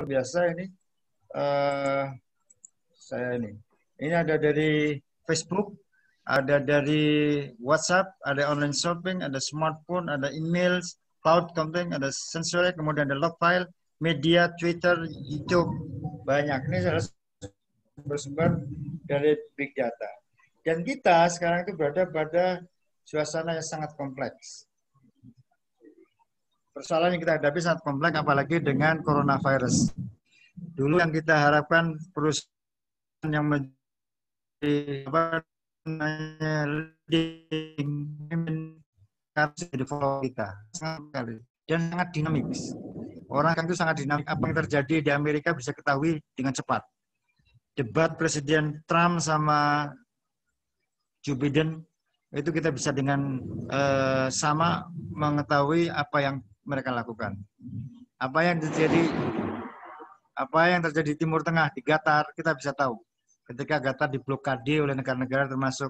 biasa ini. Saya ini. Ini ada dari Facebook, ada dari WhatsApp, ada online shopping, ada smartphone, ada email, cloud computing, ada sensor, kemudian ada log file, media, Twitter, YouTube, banyak. Ini adalah sumber-sumber dari big data. Dan kita sekarang itu berada pada suasana yang sangat kompleks. Persoalan yang kita hadapi sangat kompleks, apalagi dengan coronavirus. Dulu yang kita harapkan perusahaan yang menjadi apa namanya leading jadi follow kita sangat sekali dan sangat dinamis. Orang kan itu sangat dinamik. Apa yang terjadi di Amerika bisa ketahui dengan cepat. Debat Presiden Trump sama Joe Biden itu kita bisa dengan sama mengetahui apa yang mereka lakukan. Apa yang terjadi di Timur Tengah, di Qatar, kita bisa tahu. Ketika Qatar diblokade oleh negara-negara termasuk,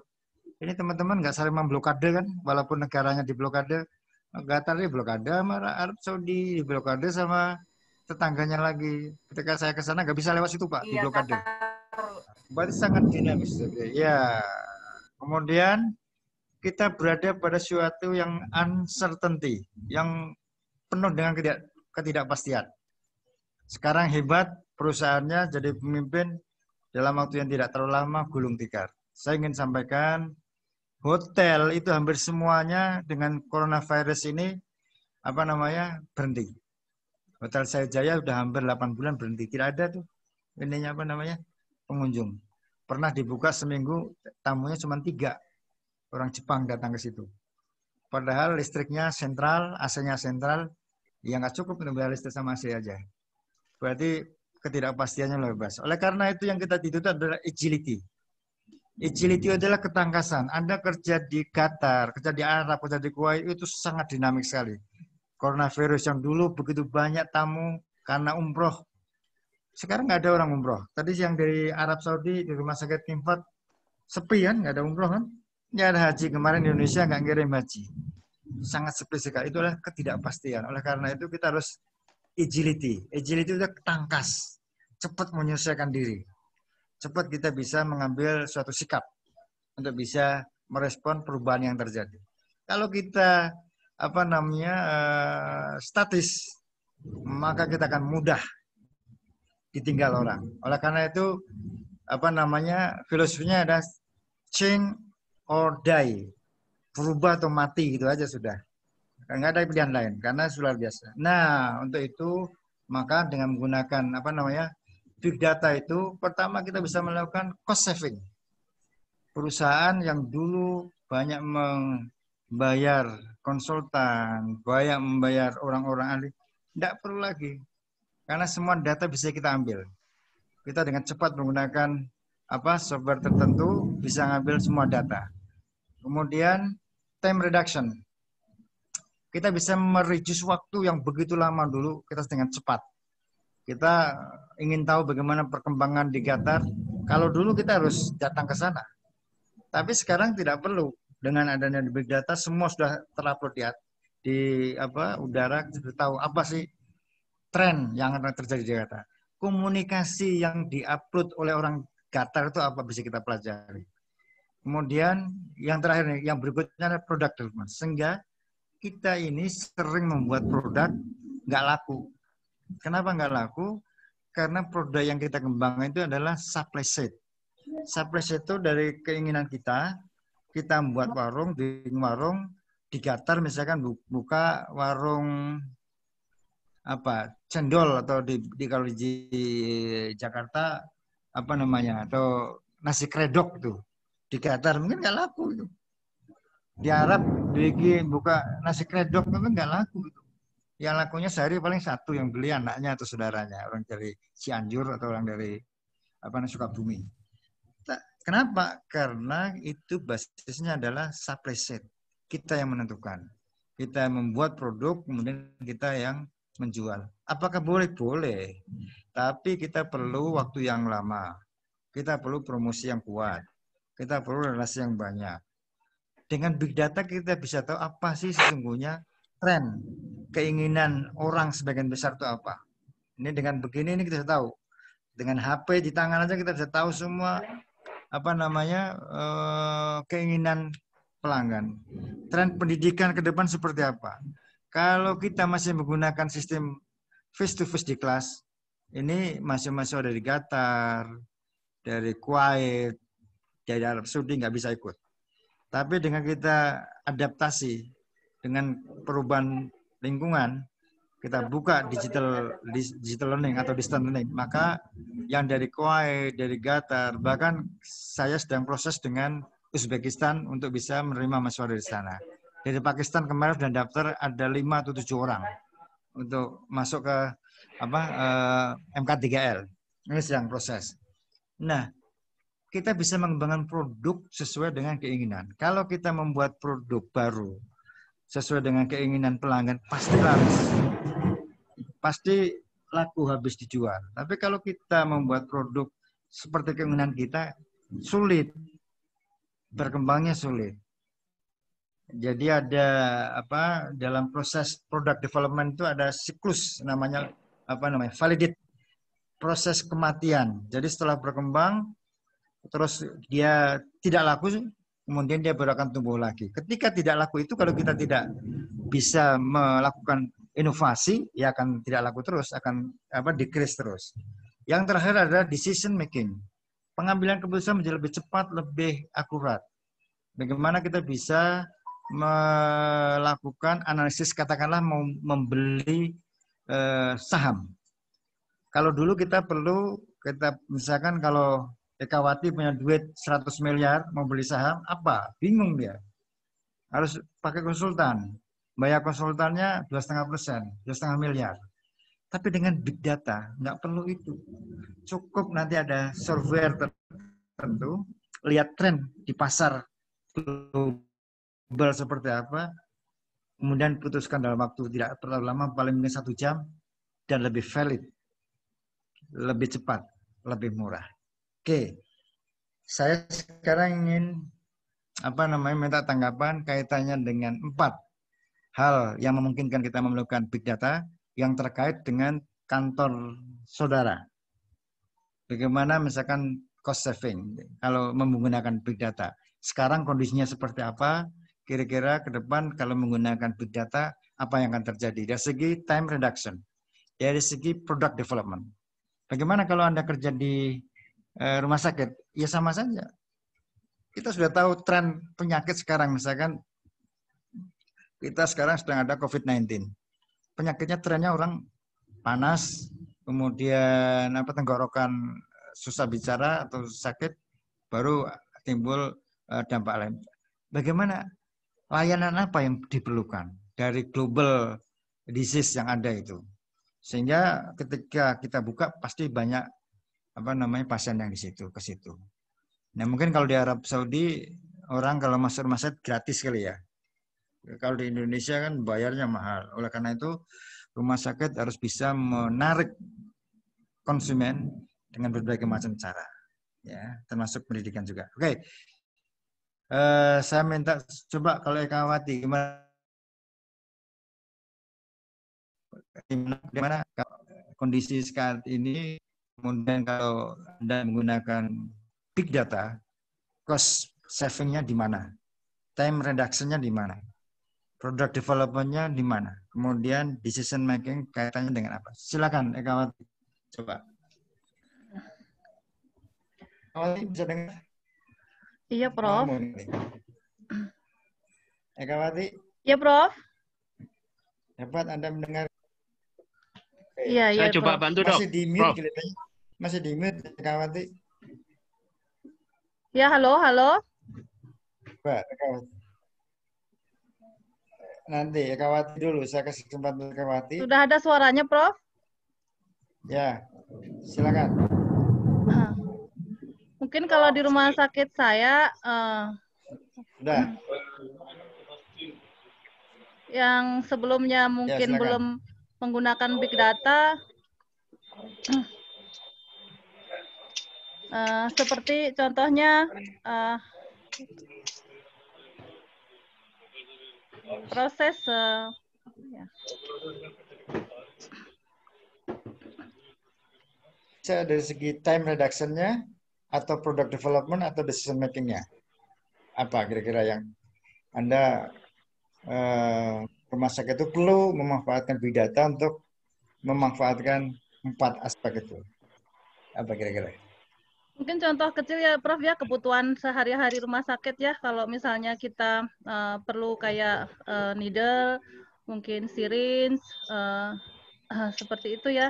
ini teman-teman nggak saling memblokade kan, walaupun negaranya diblokade, Qatar diblokade sama Arab Saudi, diblokade sama tetangganya lagi. Ketika saya ke sana nggak bisa lewat situ Pak, diblokade. Berarti sangat dinamis. Ya, kemudian kita berada pada suatu yang uncertainty, yang penuh dengan ketidakpastian. Sekarang hebat perusahaannya jadi pemimpin dalam waktu yang tidak terlalu lama gulung tikar. Saya ingin sampaikan hotel itu hampir semuanya dengan coronavirus ini berhenti. Hotel Jaya udah hampir 8 bulan berhenti. Tidak ada tuh ininya pengunjung. Pernah dibuka seminggu tamunya cuma 3 orang Jepang datang ke situ. Padahal listriknya sentral, AC-nya sentral, ya nggak cukup untuk bayar listrik sama AC aja. Berarti ketidakpastiannya luar biasa. Oleh karena itu yang kita dituntut adalah agility. Agility adalah ketangkasan. Anda kerja di Qatar, kerja di Arab, kerja di Kuwait itu sangat dinamik sekali. Coronavirus yang dulu begitu banyak tamu karena umroh. Sekarang nggak ada orang umroh. Tadi yang dari Arab Saudi, di rumah sakit Kimfat, sepi kan, nggak ada umroh kan. Nggak ada haji. Kemarin Indonesia nggak ngirim haji. Sangat sepi sekali. Itu adalah ketidakpastian. Oleh karena itu kita harus agility. Agility itu tangkas. Cepat menyelesaikan diri. Cepat kita bisa mengambil suatu sikap untuk bisa merespon perubahan yang terjadi. Kalau kita statis, maka kita akan mudah ditinggal orang. Oleh karena itu filosofinya ada change or die, berubah atau mati gitu aja sudah. Nggak ada pilihan lain karena luar biasa. Nah untuk itu maka dengan menggunakan big data itu, pertama kita bisa melakukan cost saving. Perusahaan yang dulu banyak membayar konsultan, banyak membayar orang-orang ahli, tidak perlu lagi. Karena semua data bisa kita ambil. Kita dengan cepat menggunakan software tertentu bisa ngambil semua data. Kemudian time reduction. Kita bisa mereduce waktu yang begitu lama dulu, kita dengan cepat. Kita ingin tahu bagaimana perkembangan di Qatar. Kalau dulu kita harus datang ke sana. Tapi sekarang tidak perlu. Dengan adanya big data semua sudah terupload di udara, kita tahu apa sih tren yang akan terjadi di Qatar. Komunikasi yang diupload oleh orang Qatar itu apa bisa kita pelajari. Kemudian yang terakhir nih, yang berikutnya adalah product development. Sehingga kita ini sering membuat produk nggak laku. Kenapa nggak laku? Karena produk yang kita kembangkan itu adalah supply side. Supply side itu dari keinginan kita membuat warung di Qatar misalkan buka warung cendol atau kalau di Jakarta atau nasi kredok itu di Qatar mungkin nggak laku itu. Di Arab buka nasi kredok itu nggak laku itu. Yang lakunya sehari paling 1 yang beli anaknya atau saudaranya, orang dari Cianjur atau orang dari Sukabumi. Kenapa? Karena itu basisnya adalah supply side. Kita yang menentukan. Kita membuat produk, kemudian kita yang menjual. Apakah boleh? Boleh. Tapi kita perlu waktu yang lama. Kita perlu promosi yang kuat. Kita perlu relasi yang banyak. Dengan big data kita bisa tahu apa sih sesungguhnya tren, keinginan orang sebagian besar itu apa. Ini dengan begini ini kita bisa tahu. Dengan HP di tangan aja kita bisa tahu semua apa namanya keinginan pelanggan. Tren pendidikan ke depan seperti apa? Kalau kita masih menggunakan sistem face to face di kelas, ini masih ada di Qatar, dari Kuwait, dari Arab Saudi nggak bisa ikut. Tapi dengan kita adaptasi dengan perubahan lingkungan, kita buka digital learning atau distance learning, maka yang dari Kuwait, dari Qatar, bahkan saya sedang proses dengan Uzbekistan untuk bisa menerima mahasiswa dari sana. Dari Pakistan kemarin sudah daftar ada 5 atau 7 orang untuk masuk ke MK3L. Ini sedang proses. Nah, kita bisa mengembangkan produk sesuai dengan keinginan. Kalau kita membuat produk baru sesuai dengan keinginan pelanggan, pasti laris. Pasti laku habis dijual. Tapi kalau kita membuat produk seperti keinginan kita, sulit. Berkembangnya sulit. Jadi ada dalam proses product development itu ada siklus namanya validate, proses kematian. Jadi setelah berkembang terus dia tidak laku, kemudian dia baru akan tumbuh lagi. Ketika tidak laku itu kalau kita tidak bisa melakukan inovasi, ya akan tidak laku terus, akan decrease terus. Yang terakhir adalah decision making. Pengambilan keputusan menjadi lebih cepat, lebih akurat. Bagaimana kita bisa melakukan analisis, katakanlah mau membeli saham. Kalau dulu kita misalkan kalau Ekawati punya duit 100 miliar mau beli saham, apa? Bingung dia. Harus pakai konsultan. Bayar konsultannya 2,5%, 2,5 miliar. Tapi dengan big data, nggak perlu itu. Cukup nanti ada software tertentu, lihat tren di pasar global seperti apa, kemudian putuskan dalam waktu tidak terlalu lama, paling mungkin 1 jam, dan lebih valid, lebih cepat, lebih murah. Oke, saya sekarang ingin minta tanggapan kaitannya dengan 4 hal yang memungkinkan kita melakukan big data yang terkait dengan kantor saudara. Bagaimana misalkan cost saving kalau menggunakan big data. Sekarang kondisinya seperti apa? Kira-kira ke depan kalau menggunakan big data apa yang akan terjadi? Dari segi time reduction, dari segi product development. Bagaimana kalau Anda kerja di rumah sakit? Ya sama saja. Kita sudah tahu tren penyakit sekarang, misalkan kita sekarang sedang ada COVID-19. Penyakitnya trennya orang panas, kemudian tenggorokan, susah bicara atau sakit, baru timbul dampak lain. Bagaimana layanan apa yang diperlukan dari global disease yang ada itu? Sehingga ketika kita buka pasti banyak pasien yang di situ ke situ. Nah, mungkin kalau di Arab Saudi orang kalau masuk rumah sakit gratis kali ya. Kalau di Indonesia kan bayarnya mahal. Oleh karena itu rumah sakit harus bisa menarik konsumen dengan berbagai macam cara, ya, termasuk pendidikan juga. Oke, saya minta coba kalau Ekawati gimana kondisi saat ini, kemudian kalau Anda menggunakan big data, cost savingnya di mana, time reduction-nya di mana, product development-nya di mana, kemudian decision making kaitannya dengan apa. Silakan Ekawati, coba. Ekawati bisa dengar? Iya, Prof. Ekawati? Iya, Prof. Dapat Anda mendengar? Iya, Saya iya, coba Prof. bantu dong. Masih di mute kelihatannya. Masih di mute, Ekawati. Ya, halo, halo. Coba, Ekawati. Nanti Ekawati dulu, saya kasih kesempatan Ekawati. Sudah ada suaranya, Prof? Ya, silakan. Mungkin kalau di rumah sakit saya Sudah. yang sebelumnya mungkin silakan. belum menggunakan big data, seperti contohnya proses baca dari segi time reduction-nya atau product development atau decision making-nya? Apa kira-kira yang Anda rumah sakit itu perlu memanfaatkan big data untuk memanfaatkan 4 aspek itu? Apa kira-kira? Mungkin contoh kecil ya, Prof, ya, kebutuhan sehari-hari rumah sakit ya. Kalau misalnya kita perlu kayak needle, mungkin syringe, seperti itu ya.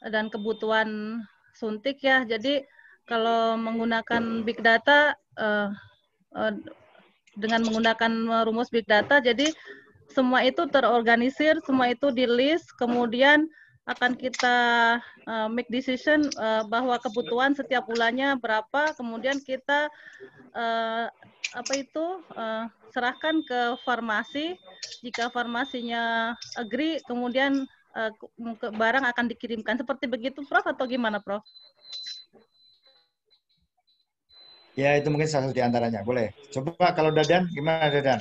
Dan kebutuhan suntik ya. Jadi kalau menggunakan big data, dengan menggunakan rumus big data, jadi semua itu terorganisir, semua itu di list, kemudian akan kita make decision bahwa kebutuhan setiap bulannya berapa, kemudian kita serahkan ke farmasi. Jika farmasinya agree, kemudian barang akan dikirimkan. Seperti begitu, Prof, atau gimana, Prof? Ya, itu mungkin salah satu di antaranya. Boleh. Coba kalau Dadan, gimana Dadan?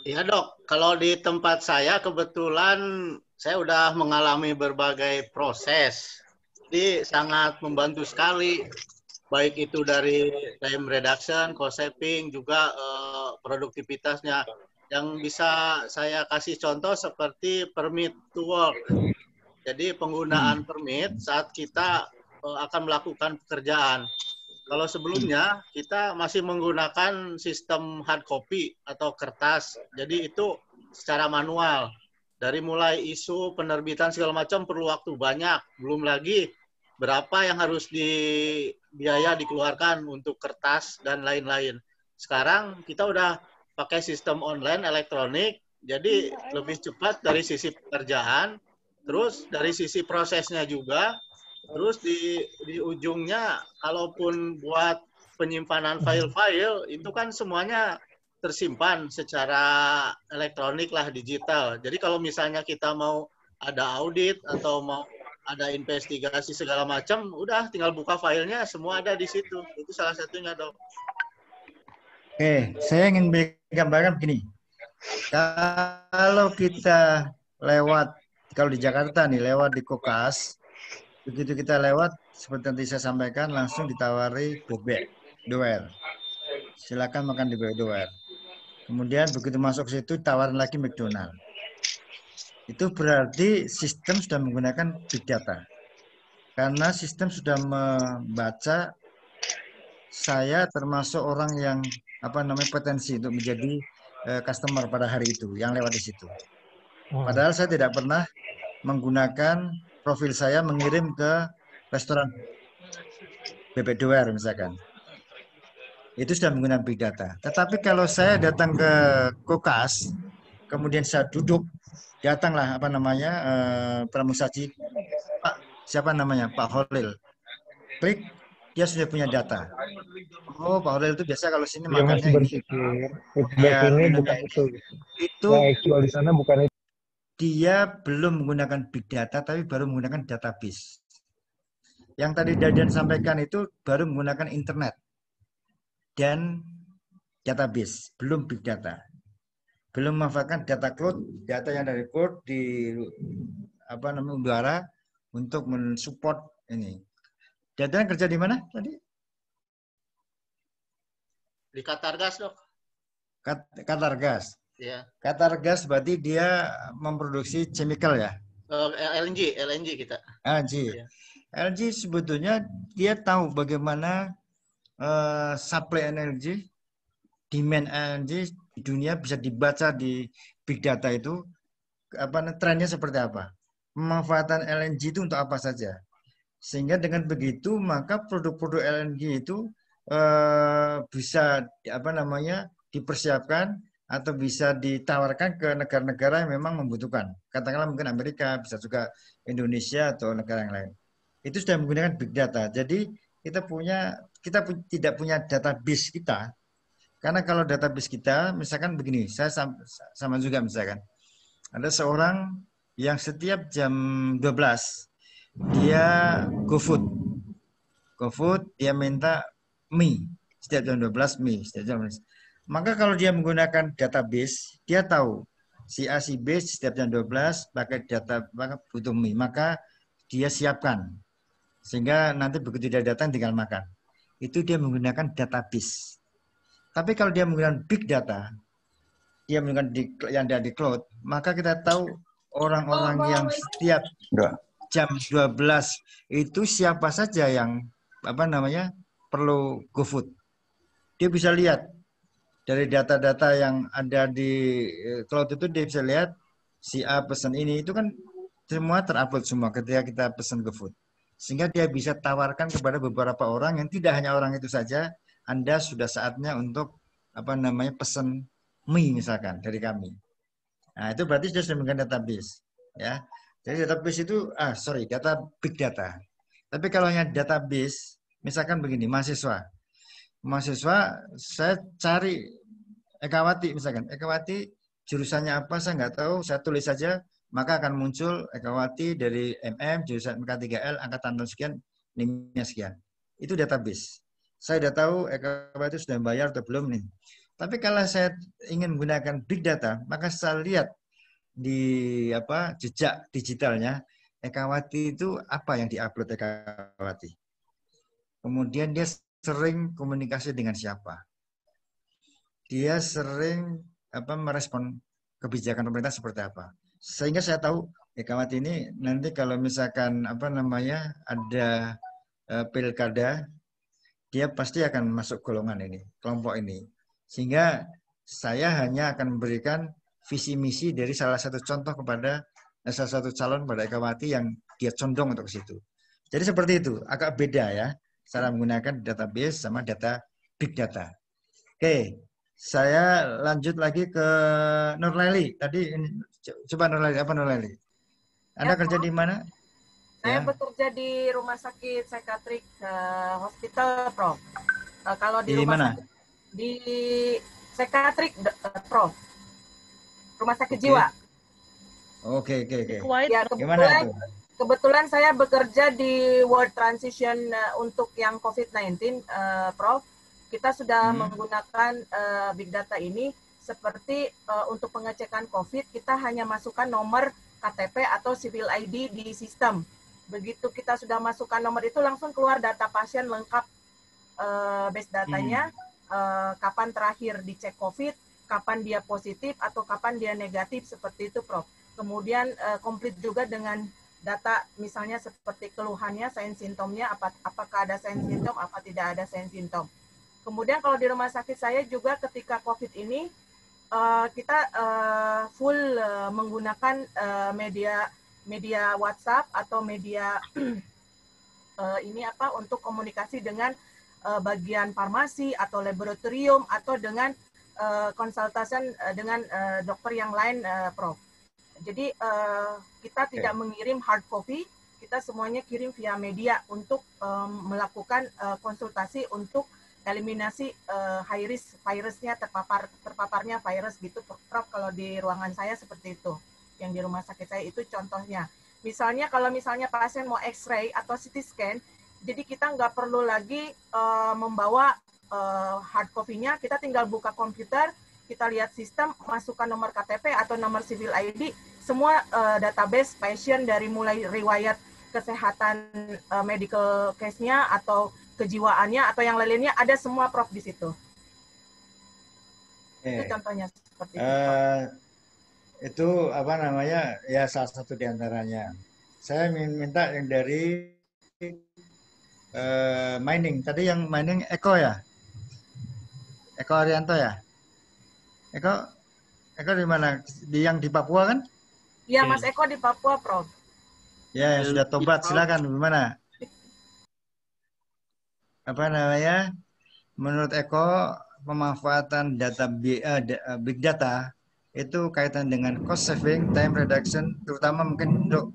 Iya dok, kalau di tempat saya kebetulan saya udah mengalami berbagai proses. Jadi sangat membantu sekali. Baik itu dari time reduction, cost saving, juga produktivitasnya. Yang bisa saya kasih contoh seperti permit to work. Jadi penggunaan permit saat kita akan melakukan pekerjaan. Kalau sebelumnya kita masih menggunakan sistem hard copy atau kertas, jadi itu secara manual. Dari mulai isu penerbitan segala macam perlu waktu banyak, belum lagi berapa yang harus biaya dikeluarkan untuk kertas dan lain-lain. Sekarang kita udah pakai sistem online elektronik, jadi lebih cepat dari sisi pekerjaan, terus dari sisi prosesnya juga. Terus di ujungnya, kalaupun buat penyimpanan file-file, itu kan semuanya tersimpan secara elektronik lah, digital. Jadi kalau misalnya kita mau ada audit atau mau ada investigasi segala macam, udah tinggal buka filenya, semua ada di situ. Itu salah satunya, dok. Oke, saya ingin gambarkan begini. Kalau kita kalau di Jakarta nih, lewat di Kokas, begitu kita lewat, seperti yang saya sampaikan, langsung ditawari bebek doer. Silakan makan di bebek doer. Kemudian begitu masuk situ, tawarin lagi McDonald. Itu berarti sistem sudah menggunakan big data. Karena sistem sudah membaca saya termasuk orang yang potensi untuk menjadi customer pada hari itu, yang lewat di situ. Padahal saya tidak pernah menggunakan profil saya mengirim ke restoran bebek doer misalkan. Itu sudah menggunakan big data. Tetapi kalau saya datang ke Kokas, kemudian saya duduk, datanglah pramusaji, Pak, siapa namanya? Pak Holil. Klik, dia sudah punya data. Oh, Pak Holil itu biasa kalau sini dia makannya masih berpikir ini bukan itu. Itu yang actual di sana bukan itu. Dia belum menggunakan big data, tapi baru menggunakan database. Yang tadi Dadan sampaikan itu baru menggunakan internet dan database, belum big data. Belum memanfaatkan data cloud, data yang dari cloud di udara untuk mensupport ini. Dadan kerja di mana tadi? Di Qatargas, dok. Qatargas. Ya. Qatargas berarti dia memproduksi chemical ya? LNG kita. LNG. Ya. LNG sebetulnya dia tahu bagaimana supply energi, demand energi di dunia bisa dibaca di big data itu, trennya seperti apa, pemanfaatan LNG itu untuk apa saja, sehingga dengan begitu maka produk-produk LNG itu bisa dipersiapkan atau bisa ditawarkan ke negara-negara yang memang membutuhkan. Katakanlah mungkin Amerika, bisa juga Indonesia atau negara yang lain. Itu sudah menggunakan big data. Jadi kita tidak punya database kita. Karena kalau database kita, misalkan begini, saya sama juga misalkan. Ada seorang yang setiap jam 12 dia GoFood. GoFood dia minta mie. Setiap jam 12 mie. Setiap jam 12. Maka kalau dia menggunakan database, dia tahu si A, si B setiap jam 12 pakai data butuh mie. Maka dia siapkan Sehingga nanti begitu dia datang tinggal makan. Itu dia menggunakan database. Tapi kalau dia menggunakan big data, dia menggunakan yang ada di cloud, maka kita tahu orang-orang yang setiap jam 12 itu siapa saja yang perlu GoFood. Dia bisa lihat dari data-data yang ada di cloud itu, dia bisa lihat si A pesan ini, itu kan semua terupload semua ketika kita pesan GoFood. Sehingga dia bisa tawarkan kepada beberapa orang yang tidak hanya orang itu saja, Anda sudah saatnya untuk pesan mie misalkan dari kami. Nah, itu berarti sudah menggunakan database, ya. Jadi database itu data big data. Tapi kalau hanya database, misalkan begini, mahasiswa saya cari Ekawati misalkan, Ekawati jurusannya apa saya nggak tahu, saya tulis saja, maka akan muncul Ekawati dari MM jurusan MK3L angkatan sekian, NIM-nya sekian. Itu database. Saya sudah tahu Ekawati sudah bayar atau belum nih. Tapi kalau saya ingin menggunakan big data, maka saya lihat di jejak digitalnya Ekawati itu apa yang diupload Ekawati. Kemudian dia sering komunikasi dengan siapa. Dia sering merespon kebijakan pemerintah seperti apa. Sehingga saya tahu Ekawati ini nanti kalau misalkan ada pilkada, dia pasti akan masuk golongan ini, kelompok ini. Sehingga saya hanya akan memberikan visi misi dari salah satu contoh kepada salah satu calon pada Ekawati yang dia condong untuk ke situ. Jadi seperti itu, agak beda ya cara menggunakan database sama data big data. Oke, saya lanjut lagi ke Nurlaili. Tadi coba Nurlaili, apa Nurlaili? Anda kerja di mana? Saya bekerja di rumah sakit psikiatrik hospital, Prof. Kalau di rumah mana? Sakit di psikiatrik, Prof. Rumah sakit jiwa. Oke. Ya, kebetulan saya bekerja di World Transition untuk yang COVID-19, Prof. Kita sudah menggunakan big data ini seperti untuk pengecekan COVID, kita hanya masukkan nomor KTP atau civil ID di sistem. Begitu kita sudah masukkan nomor itu, langsung keluar data pasien lengkap, base datanya, kapan terakhir dicek COVID, kapan dia positif atau kapan dia negatif, seperti itu, Prof. Kemudian komplit juga dengan data misalnya seperti keluhannya, sign simptomnya, apakah ada sign simptom, apa tidak ada sign simptom. Kemudian kalau di rumah sakit saya juga ketika COVID ini, kita full menggunakan media WhatsApp atau media untuk komunikasi dengan bagian farmasi atau laboratorium atau dengan konsultasi dengan dokter yang lain, Prof. Jadi kita tidak mengirim hard copy, kita semuanya kirim via media untuk melakukan konsultasi untuk eliminasi high risk virusnya, terpaparnya virus gitu, Prof. Kalau di ruangan saya seperti itu, yang di rumah sakit saya itu contohnya. Misalnya kalau misalnya pasien mau X-ray atau CT scan, jadi kita nggak perlu lagi membawa hard copy-nya, kita tinggal buka komputer, kita lihat sistem, masukkan nomor KTP atau nomor civil ID, semua database pasien dari mulai riwayat kesehatan medical case-nya atau kejiwaannya atau yang lainnya ada semua, Prof, di situ. Itu contohnya seperti itu. Itu ya salah satu di antaranya. Saya minta yang dari mining. Tadi yang mining Eko ya? Eko Arianto ya? Eko di mana? Yang di Papua kan? Iya, Mas Eko di Papua, Prof. Ya, yang sudah tobat, silakan. Gimana? Menurut Eko, pemanfaatan data big data itu kaitan dengan cost saving, time reduction, terutama mungkin untuk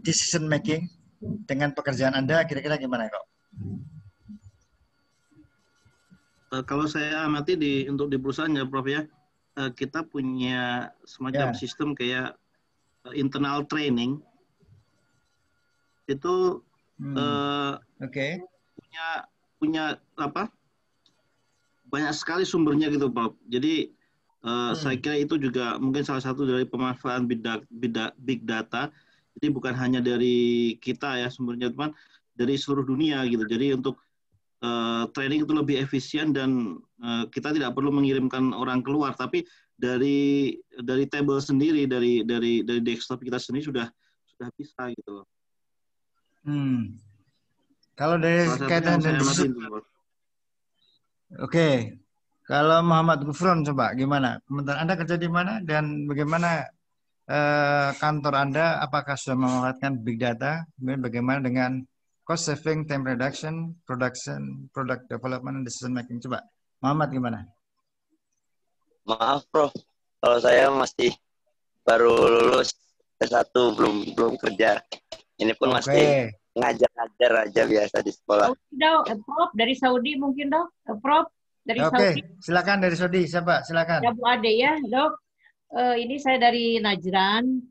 decision making dengan pekerjaan Anda, kira-kira gimana, Eko? Kalau saya amati untuk di perusahaan ya, Prof ya, kita punya semacam sistem kayak internal training itu punya banyak sekali sumbernya gitu, Prof. Jadi saya kira itu juga mungkin salah satu dari pemanfaatan big data. Jadi bukan hanya dari kita ya sumbernya, teman, dari seluruh dunia gitu. Jadi untuk training itu lebih efisien dan kita tidak perlu mengirimkan orang keluar, tapi dari table sendiri, dari desktop kita sendiri sudah bisa gitu loh. Kalau dari Salah satunya kaitan yang saya dengan amatin tuh. Oke. Kalau Muhammad Gufron coba gimana? Komentar Anda kerja di mana dan bagaimana kantor Anda apakah sudah memanfaatkan big data? Kemudian bagaimana dengan cost saving, time reduction, product development, and decision making? Coba Muhammad gimana? Maaf, Prof. Kalau saya masih baru lulus S1, belum kerja. Ini pun masih ngajar aja biasa di sekolah. Prof, dari Saudi mungkin, Dok. Prof, dari Saudi. Silakan dari Saudi. Siapa? Silakan. Ya, Bu Ade ya, Dok. Ini saya dari Najran.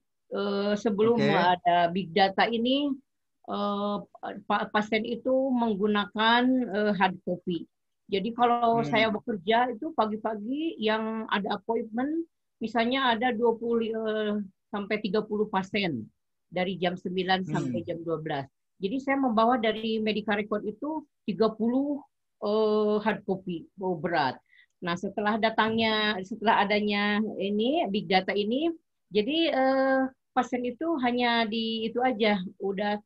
Sebelum ada big data ini, pasien itu menggunakan hard copy. Jadi kalau saya bekerja itu pagi-pagi yang ada appointment, misalnya ada 20 sampai 30 pasien dari jam 9 sampai jam 12. Jadi saya membawa dari medical record itu 30 hard copy, berat. Nah, setelah adanya ini big data ini, jadi pasien itu hanya di itu aja, udah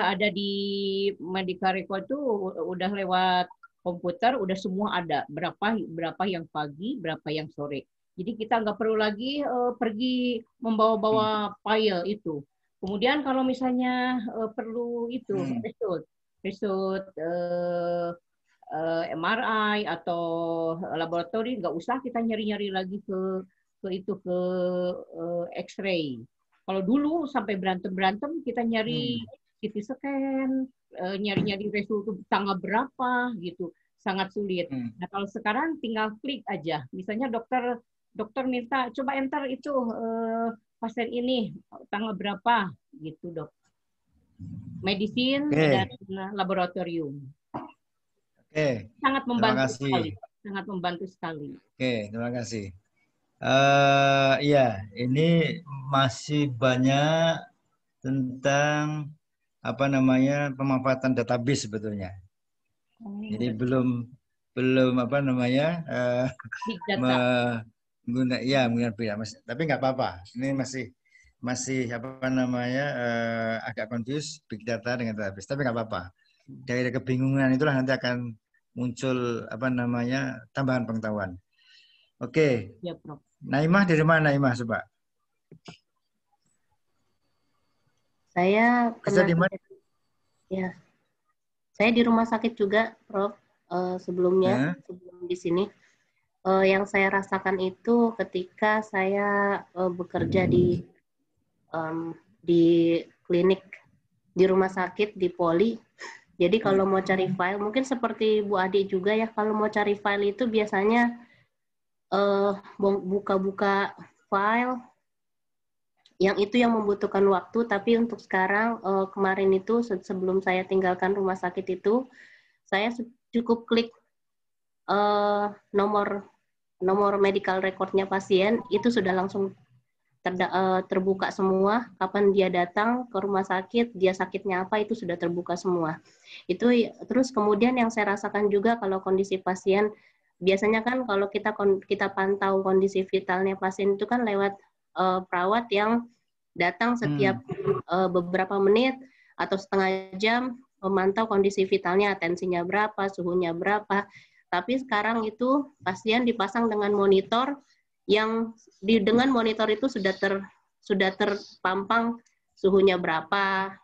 ada di medical record itu udah lewat komputer, udah semua ada berapa yang pagi, berapa yang sore. Jadi kita nggak perlu lagi pergi membawa-bawa file itu. Kemudian kalau misalnya perlu itu result MRI atau laboratori, nggak usah kita nyari-nyari lagi ke X-ray. Kalau dulu sampai berantem kita nyari CT scan, nyari-nyari result tanggal berapa gitu, sangat sulit. Nah kalau sekarang tinggal klik aja, misalnya dokter minta coba enter itu pasien ini tanggal berapa gitu, Dok. Medicine dan laboratorium. Sangat membantu sekali. Sangat membantu sekali. Terima kasih. Ya, ini masih banyak tentang pemanfaatan database sebetulnya. Jadi belum menggunakan tapi nggak apa-apa. Ini masih agak confused big data dengan database, tapi nggak apa-apa. Dari kebingungan itulah nanti akan muncul tambahan pengetahuan. Oke. Ya, Prof. Naimah dari mana, Naimah, coba? Saya kerja di mana? Ya. Saya di rumah sakit juga, Prof. Sebelum di sini. Yang saya rasakan itu ketika saya bekerja di klinik, di rumah sakit, di poli. Jadi kalau mau cari file, mungkin seperti Bu Adi juga ya, kalau mau cari file itu biasanya buka-buka file, yang itu yang membutuhkan waktu. Tapi untuk sekarang, kemarin itu sebelum saya tinggalkan rumah sakit itu, saya cukup klik nomor medical recordnya pasien, itu sudah langsung terbuka semua, kapan dia datang ke rumah sakit, dia sakitnya apa, itu sudah terbuka semua. Itu terus kemudian yang saya rasakan juga kalau kondisi pasien, biasanya kan kalau kita pantau kondisi vitalnya pasien itu kan lewat perawat yang datang setiap beberapa menit atau setengah jam memantau kondisi vitalnya, tensinya berapa, suhunya berapa. Tapi sekarang itu pasien dipasang dengan monitor yang dengan monitor itu sudah terpampang suhunya berapa,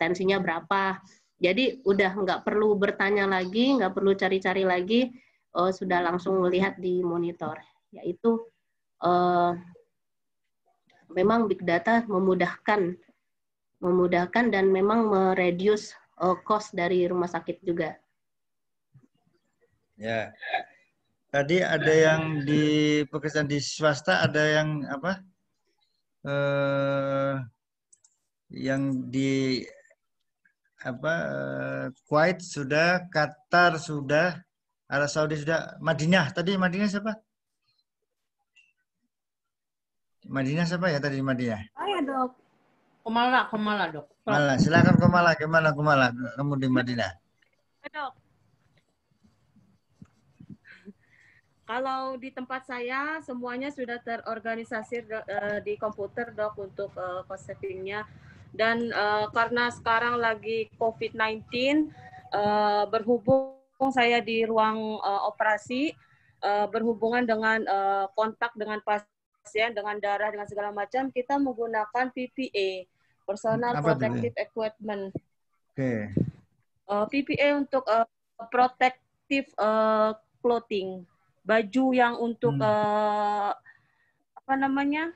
tensinya berapa. Jadi udah nggak perlu bertanya lagi, nggak perlu cari-cari lagi, sudah langsung melihat di monitor. Yaitu memang big data memudahkan dan memang mereduce cost dari rumah sakit juga. Ya. Tadi ada yang di pekerjaan di swasta, ada yang yang di Kuwait sudah, Qatar sudah, Arab Saudi sudah, Madinah. Tadi Madinah siapa? Madinah siapa ya tadi Madinah? Saya, Dok. Kemala, Dok. Mala, silakan Kumala. Gimana Kumala? Kamu di Madinah? Dok. Kalau di tempat saya semuanya sudah terorganisasi di komputer, Dok, untuk cost saving-nya. Dan karena sekarang lagi COVID-19, berhubung saya di ruang operasi, berhubungan dengan kontak dengan pasien, dengan darah, dengan segala macam, kita menggunakan PPE, Personal Protective Equipment. Oke. PPE untuk protective clothing, baju yang untuk apa namanya,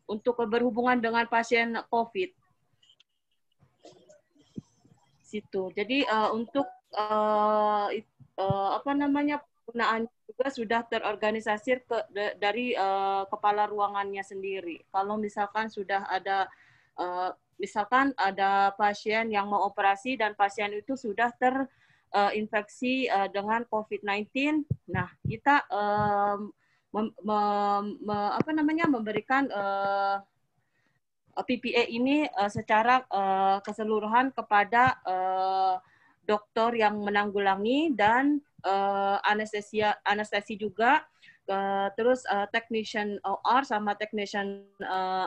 untuk berhubungan dengan pasien COVID. Situ. Jadi untuk apa namanya, penggunaan juga sudah terorganisasi dari kepala ruangannya sendiri. Kalau misalkan sudah ada misalkan ada pasien yang mau operasi dan pasien itu sudah terinfeksi dengan COVID-19, nah kita apa namanya, memberikan PPE ini secara keseluruhan kepada dokter yang menanggulangi dan anestesi juga, terus technician OR sama technician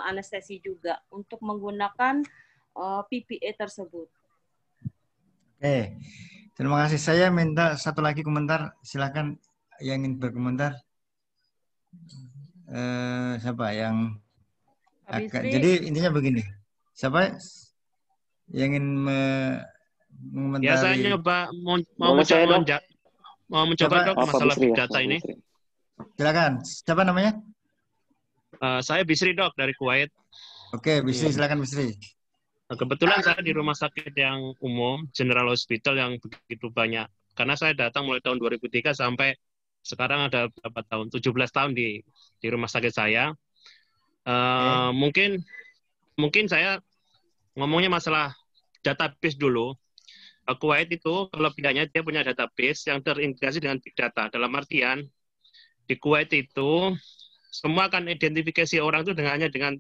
anestesi juga untuk menggunakan PPE tersebut. Oke, terima kasih. Saya minta satu lagi komentar. Silakan yang ingin berkomentar. Siapa yang jadi intinya begini. Siapa yang ingin mengomentari? Ya, saya nyoba mau mencoba Dok masalah big data ini. Silakan. Siapa namanya? Saya Bisri Dok dari Kuwait. Oke, Bisri, silakan Bisri. Kebetulan saya di rumah sakit yang umum, General Hospital yang begitu banyak. Karena saya datang mulai tahun 2003 sampai sekarang ada berapa tahun? 17 tahun di rumah sakit saya. Mungkin saya ngomongnya masalah database dulu. Kuwait itu kelebihannya dia punya database yang terintegrasi dengan big data. Dalam artian di Kuwait itu semua akan identifikasi orang itu hanya dengan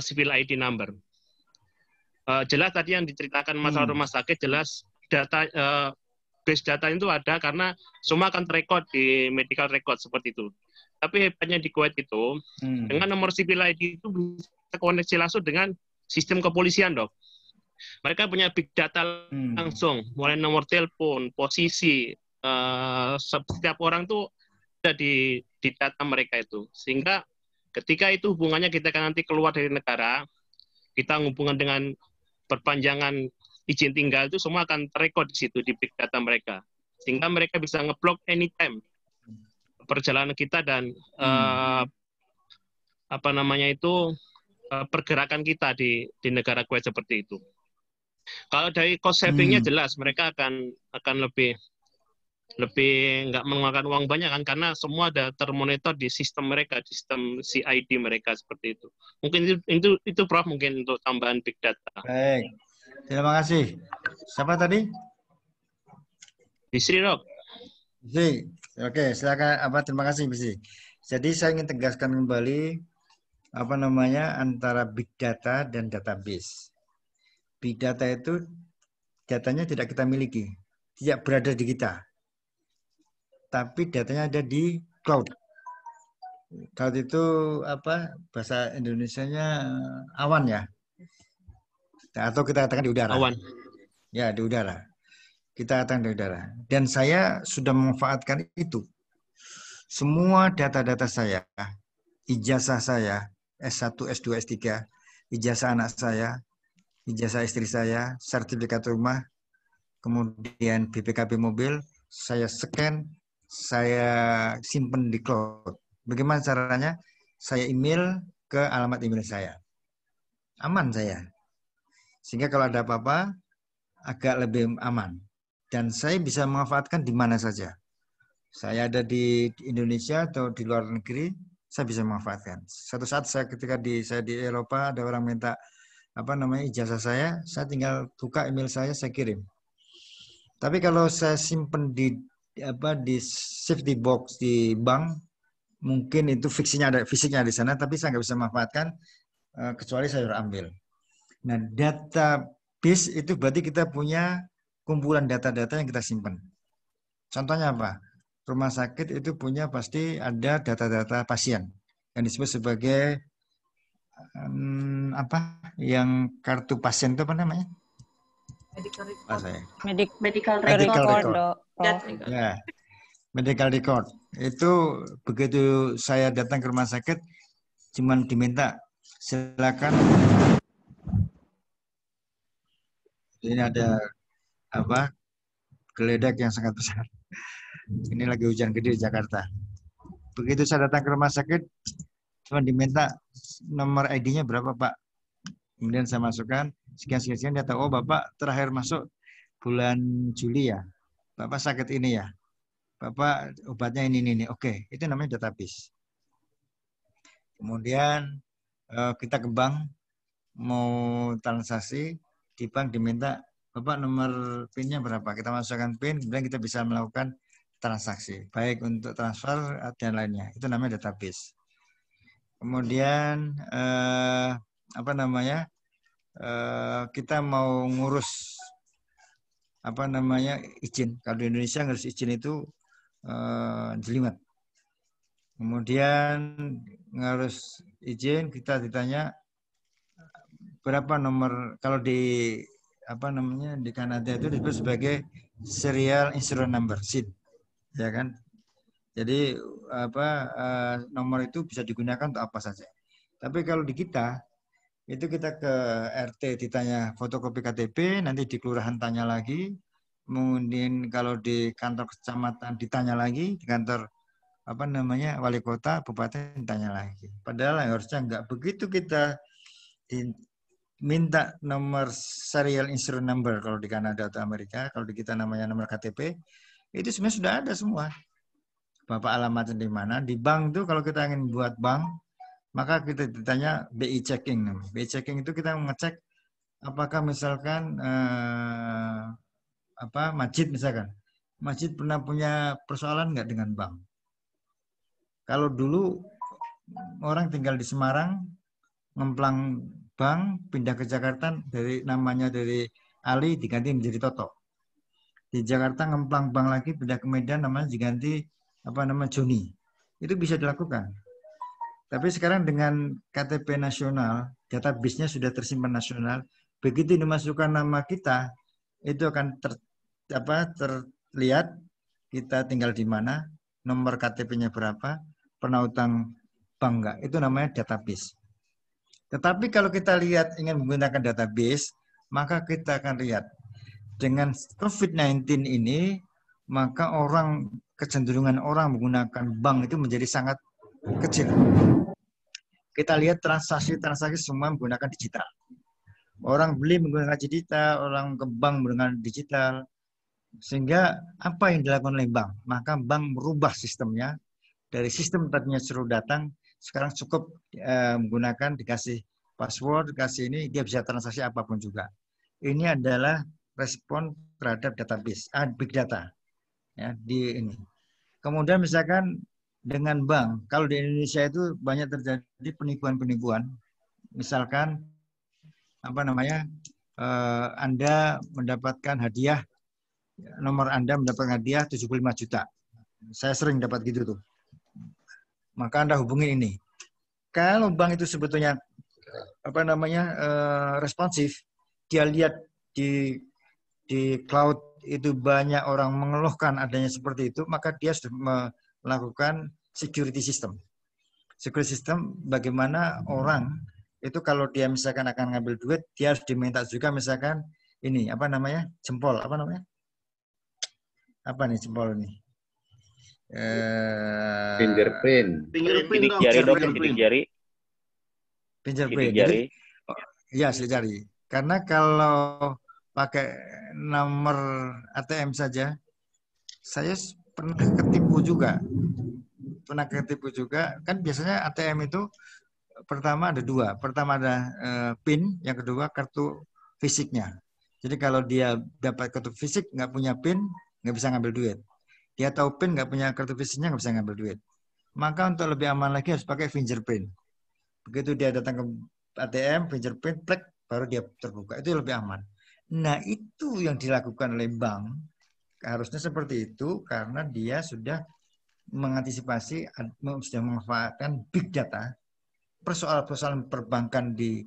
civil ID number. Jelas tadi yang diceritakan masalah rumah sakit, jelas data base data itu ada karena semua akan terekod di medical record seperti itu. Tapi hebatnya di Kuwait itu dengan nomor civil ID itu bisa koneksi langsung dengan sistem kepolisian, Dok. Mereka punya big data langsung, mulai nomor telepon, posisi, setiap orang tuh ada di data mereka itu. Sehingga ketika itu hubungannya kita kan nanti keluar dari negara, kita hubungan dengan perpanjangan izin tinggal itu semua akan terekod di situ di big data mereka. Sehingga mereka bisa ngeblok anytime perjalanan kita dan apa namanya itu pergerakan kita di negara Kuwait seperti itu. Kalau dari cost saving-nya jelas mereka akan lebih nggak mengeluarkan uang banyak kan karena semua ada termonitor di sistem mereka, di sistem CID mereka seperti itu. Mungkin itu Prof mungkin untuk tambahan big data. Baik. Terima kasih. Siapa tadi? Bisri, Dok. Bisri. Oke, silakan. Terima kasih Bisri. Jadi saya ingin tegaskan kembali antara big data dan database. Big data itu datanya tidak kita miliki, tidak berada di kita. Tapi datanya ada di cloud. Cloud itu bahasa Indonesianya awan ya? Atau kita katakan di udara. Awan. Ya, di udara. Kita katakan di udara. Dan saya sudah memanfaatkan itu. Semua data-data saya, ijazah saya, S1, S2, S3, ijazah anak saya, ijazah istri saya, sertifikat rumah, kemudian BPKB mobil, saya scan, saya simpan di cloud. Bagaimana caranya? Saya email ke alamat email saya. Aman saya. Sehingga kalau ada apa-apa, agak lebih aman. Dan saya bisa memanfaatkan di mana saja. Saya ada di Indonesia atau di luar negeri, saya bisa memanfaatkan. Suatu saat ketika saya di Eropa, ada orang minta ijazah saya tinggal buka email saya kirim. Tapi kalau saya simpan di safety box di bank, mungkin itu fisiknya di sana, tapi saya nggak bisa memanfaatkan kecuali saya harus ambil. Nah, database itu berarti kita punya kumpulan data-data yang kita simpan. Contohnya apa? Rumah sakit itu punya pasti ada data-data pasien yang disebut sebagai apa? Yang kartu pasien itu apa namanya? Medical record. Medical Medical record. record. Ya, medical record. Itu begitu saya datang ke rumah sakit, cuman diminta silakan. Ini ada apa? Geledak yang sangat besar. Ini lagi hujan gede di Jakarta. Begitu saya datang ke rumah sakit, cuma diminta nomor ID-nya berapa, Pak. Kemudian saya masukkan sekian-sekian, dia tahu, oh Bapak terakhir masuk bulan Juli ya. Bapak sakit ini ya. Bapak obatnya ini. Oke, itu namanya database. Kemudian kita ke bank, mau transaksi, di bank diminta, Bapak nomor PIN-nya berapa? Kita masukkan PIN, kemudian kita bisa melakukan transaksi, baik untuk transfer dan lainnya. Itu namanya database. Kemudian apa namanya? Kita mau ngurus apa namanya izin. Kalau di Indonesia ngurus izin itu jelimet. Kemudian ngurus izin kita ditanya berapa nomor, kalau di apa namanya di Kanada itu disebut sebagai serial insurance number (SIN), ya kan? Jadi apa nomor itu bisa digunakan untuk apa saja. Tapi kalau di kita itu kita ke RT ditanya fotokopi KTP, nanti di kelurahan tanya lagi, kemudian kalau di kantor kecamatan ditanya lagi, di kantor apa namanya wali kota, bupati ditanya lagi. Padahal harusnya enggak begitu. Kita minta nomor serial insurance number kalau di Kanada atau Amerika, kalau di kita namanya nomor KTP, itu sebenarnya sudah ada semua. Bapak alamatnya di mana? Di bank tuh kalau kita ingin buat bank, maka kita ditanya BI checking. BI checking itu kita mengecek apakah misalkan apa masjid misalkan. Masjid pernah punya persoalan nggak dengan bank? Kalau dulu orang tinggal di Semarang, ngemplang bank, pindah ke Jakarta, dari namanya dari Ali diganti menjadi Toto. Di Jakarta ngemplang bank lagi, pindah ke Medan, namanya diganti apa namanya Joni. Itu bisa dilakukan. Tapi sekarang dengan KTP nasional, database-nya sudah tersimpan nasional, begitu dimasukkan nama kita, itu akan terlihat kita tinggal di mana, nomor KTP-nya berapa, pernah utang bank enggak. Itu namanya database. Tetapi kalau kita lihat ingin menggunakan database, maka kita akan lihat dengan COVID-19 ini, maka kecenderungan orang menggunakan bank itu menjadi sangat kecil. Kita lihat transaksi semua menggunakan digital. Orang beli menggunakan digital, orang ke bank menggunakan digital. Sehingga apa yang dilakukan oleh bank? Maka bank merubah sistemnya. Dari sistem tadinya suruh datang, sekarang cukup menggunakan dikasih password, dikasih ini, dia bisa transaksi apapun juga. Ini adalah respon terhadap database, big data. Ya, di ini. Kemudian misalkan dengan bank, kalau di Indonesia itu banyak terjadi penipuan-penipuan. Misalkan apa namanya, Anda mendapatkan hadiah, nomor Anda mendapatkan hadiah 75 juta. Saya sering dapat gitu tuh. Maka Anda hubungi ini. Kalau bank itu sebetulnya apa namanya responsif, dia lihat di cloud itu banyak orang mengeluhkan adanya seperti itu, maka dia sudah melakukan security system. Security system bagaimana orang itu kalau dia misalkan akan ngambil duit, dia harus diminta juga misalkan ini apa namanya jempol, apa namanya? Apa nih jempol ini? Fingerprint. Sidik jari dong, sidik jari. Fingerprint. Jadi, ya sidik jari. Karena kalau pakai nomor ATM saja, saya pernah ketipu juga. Kan biasanya ATM itu pertama ada dua. Pertama ada PIN, yang kedua kartu fisiknya. Jadi kalau dia dapat kartu fisik, nggak punya PIN, nggak bisa ngambil duit. Dia tahu PIN, nggak punya kartu fisiknya, nggak bisa ngambil duit. Maka untuk lebih aman lagi harus pakai fingerprint. Begitu dia datang ke ATM, fingerprint, plek, baru dia terbuka. Itu lebih aman. Nah, itu yang dilakukan oleh bank. Harusnya seperti itu karena dia sudah mengantisipasi, sudah memanfaatkan big data. Persoalan-persoalan perbankan di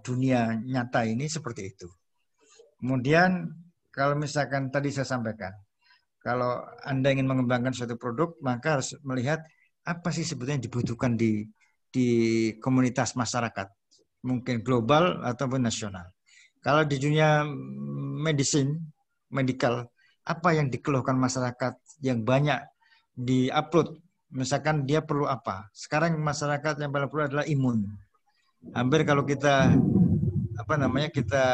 dunia nyata ini seperti itu. Kemudian, kalau misalkan tadi saya sampaikan, kalau Anda ingin mengembangkan suatu produk, maka harus melihat apa sih sebetulnya dibutuhkan di komunitas masyarakat, mungkin global ataupun nasional. Kalau di dunia medical, apa yang dikeluhkan masyarakat yang banyak di-upload, misalkan dia perlu apa? Sekarang masyarakat yang paling perlu adalah imun. Hampir kalau kita kita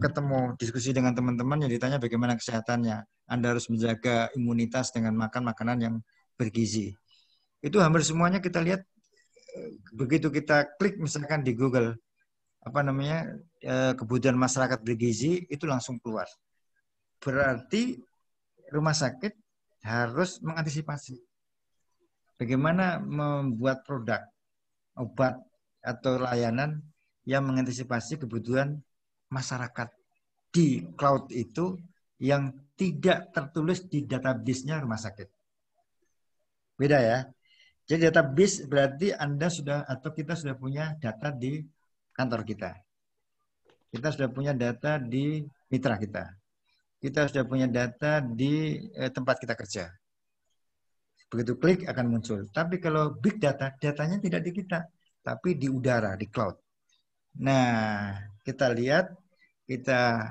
ketemu diskusi dengan teman-teman yang ditanya bagaimana kesehatannya, Anda harus menjaga imunitas dengan makan makanan yang bergizi. Itu hampir semuanya kita lihat begitu kita klik misalkan di Google kebutuhan masyarakat bergizi, itu langsung keluar. Berarti rumah sakit harus mengantisipasi bagaimana membuat produk, obat atau layanan yang mengantisipasi kebutuhan masyarakat di cloud itu yang tidak tertulis di database-nya rumah sakit. Beda ya. Jadi database berarti Anda sudah atau kita sudah punya data di kantor kita. Kita sudah punya data di mitra kita. Kita sudah punya data di tempat kita kerja. Begitu klik akan muncul. Tapi kalau big data, datanya tidak di kita, tapi di udara, di cloud. Nah, kita lihat, kita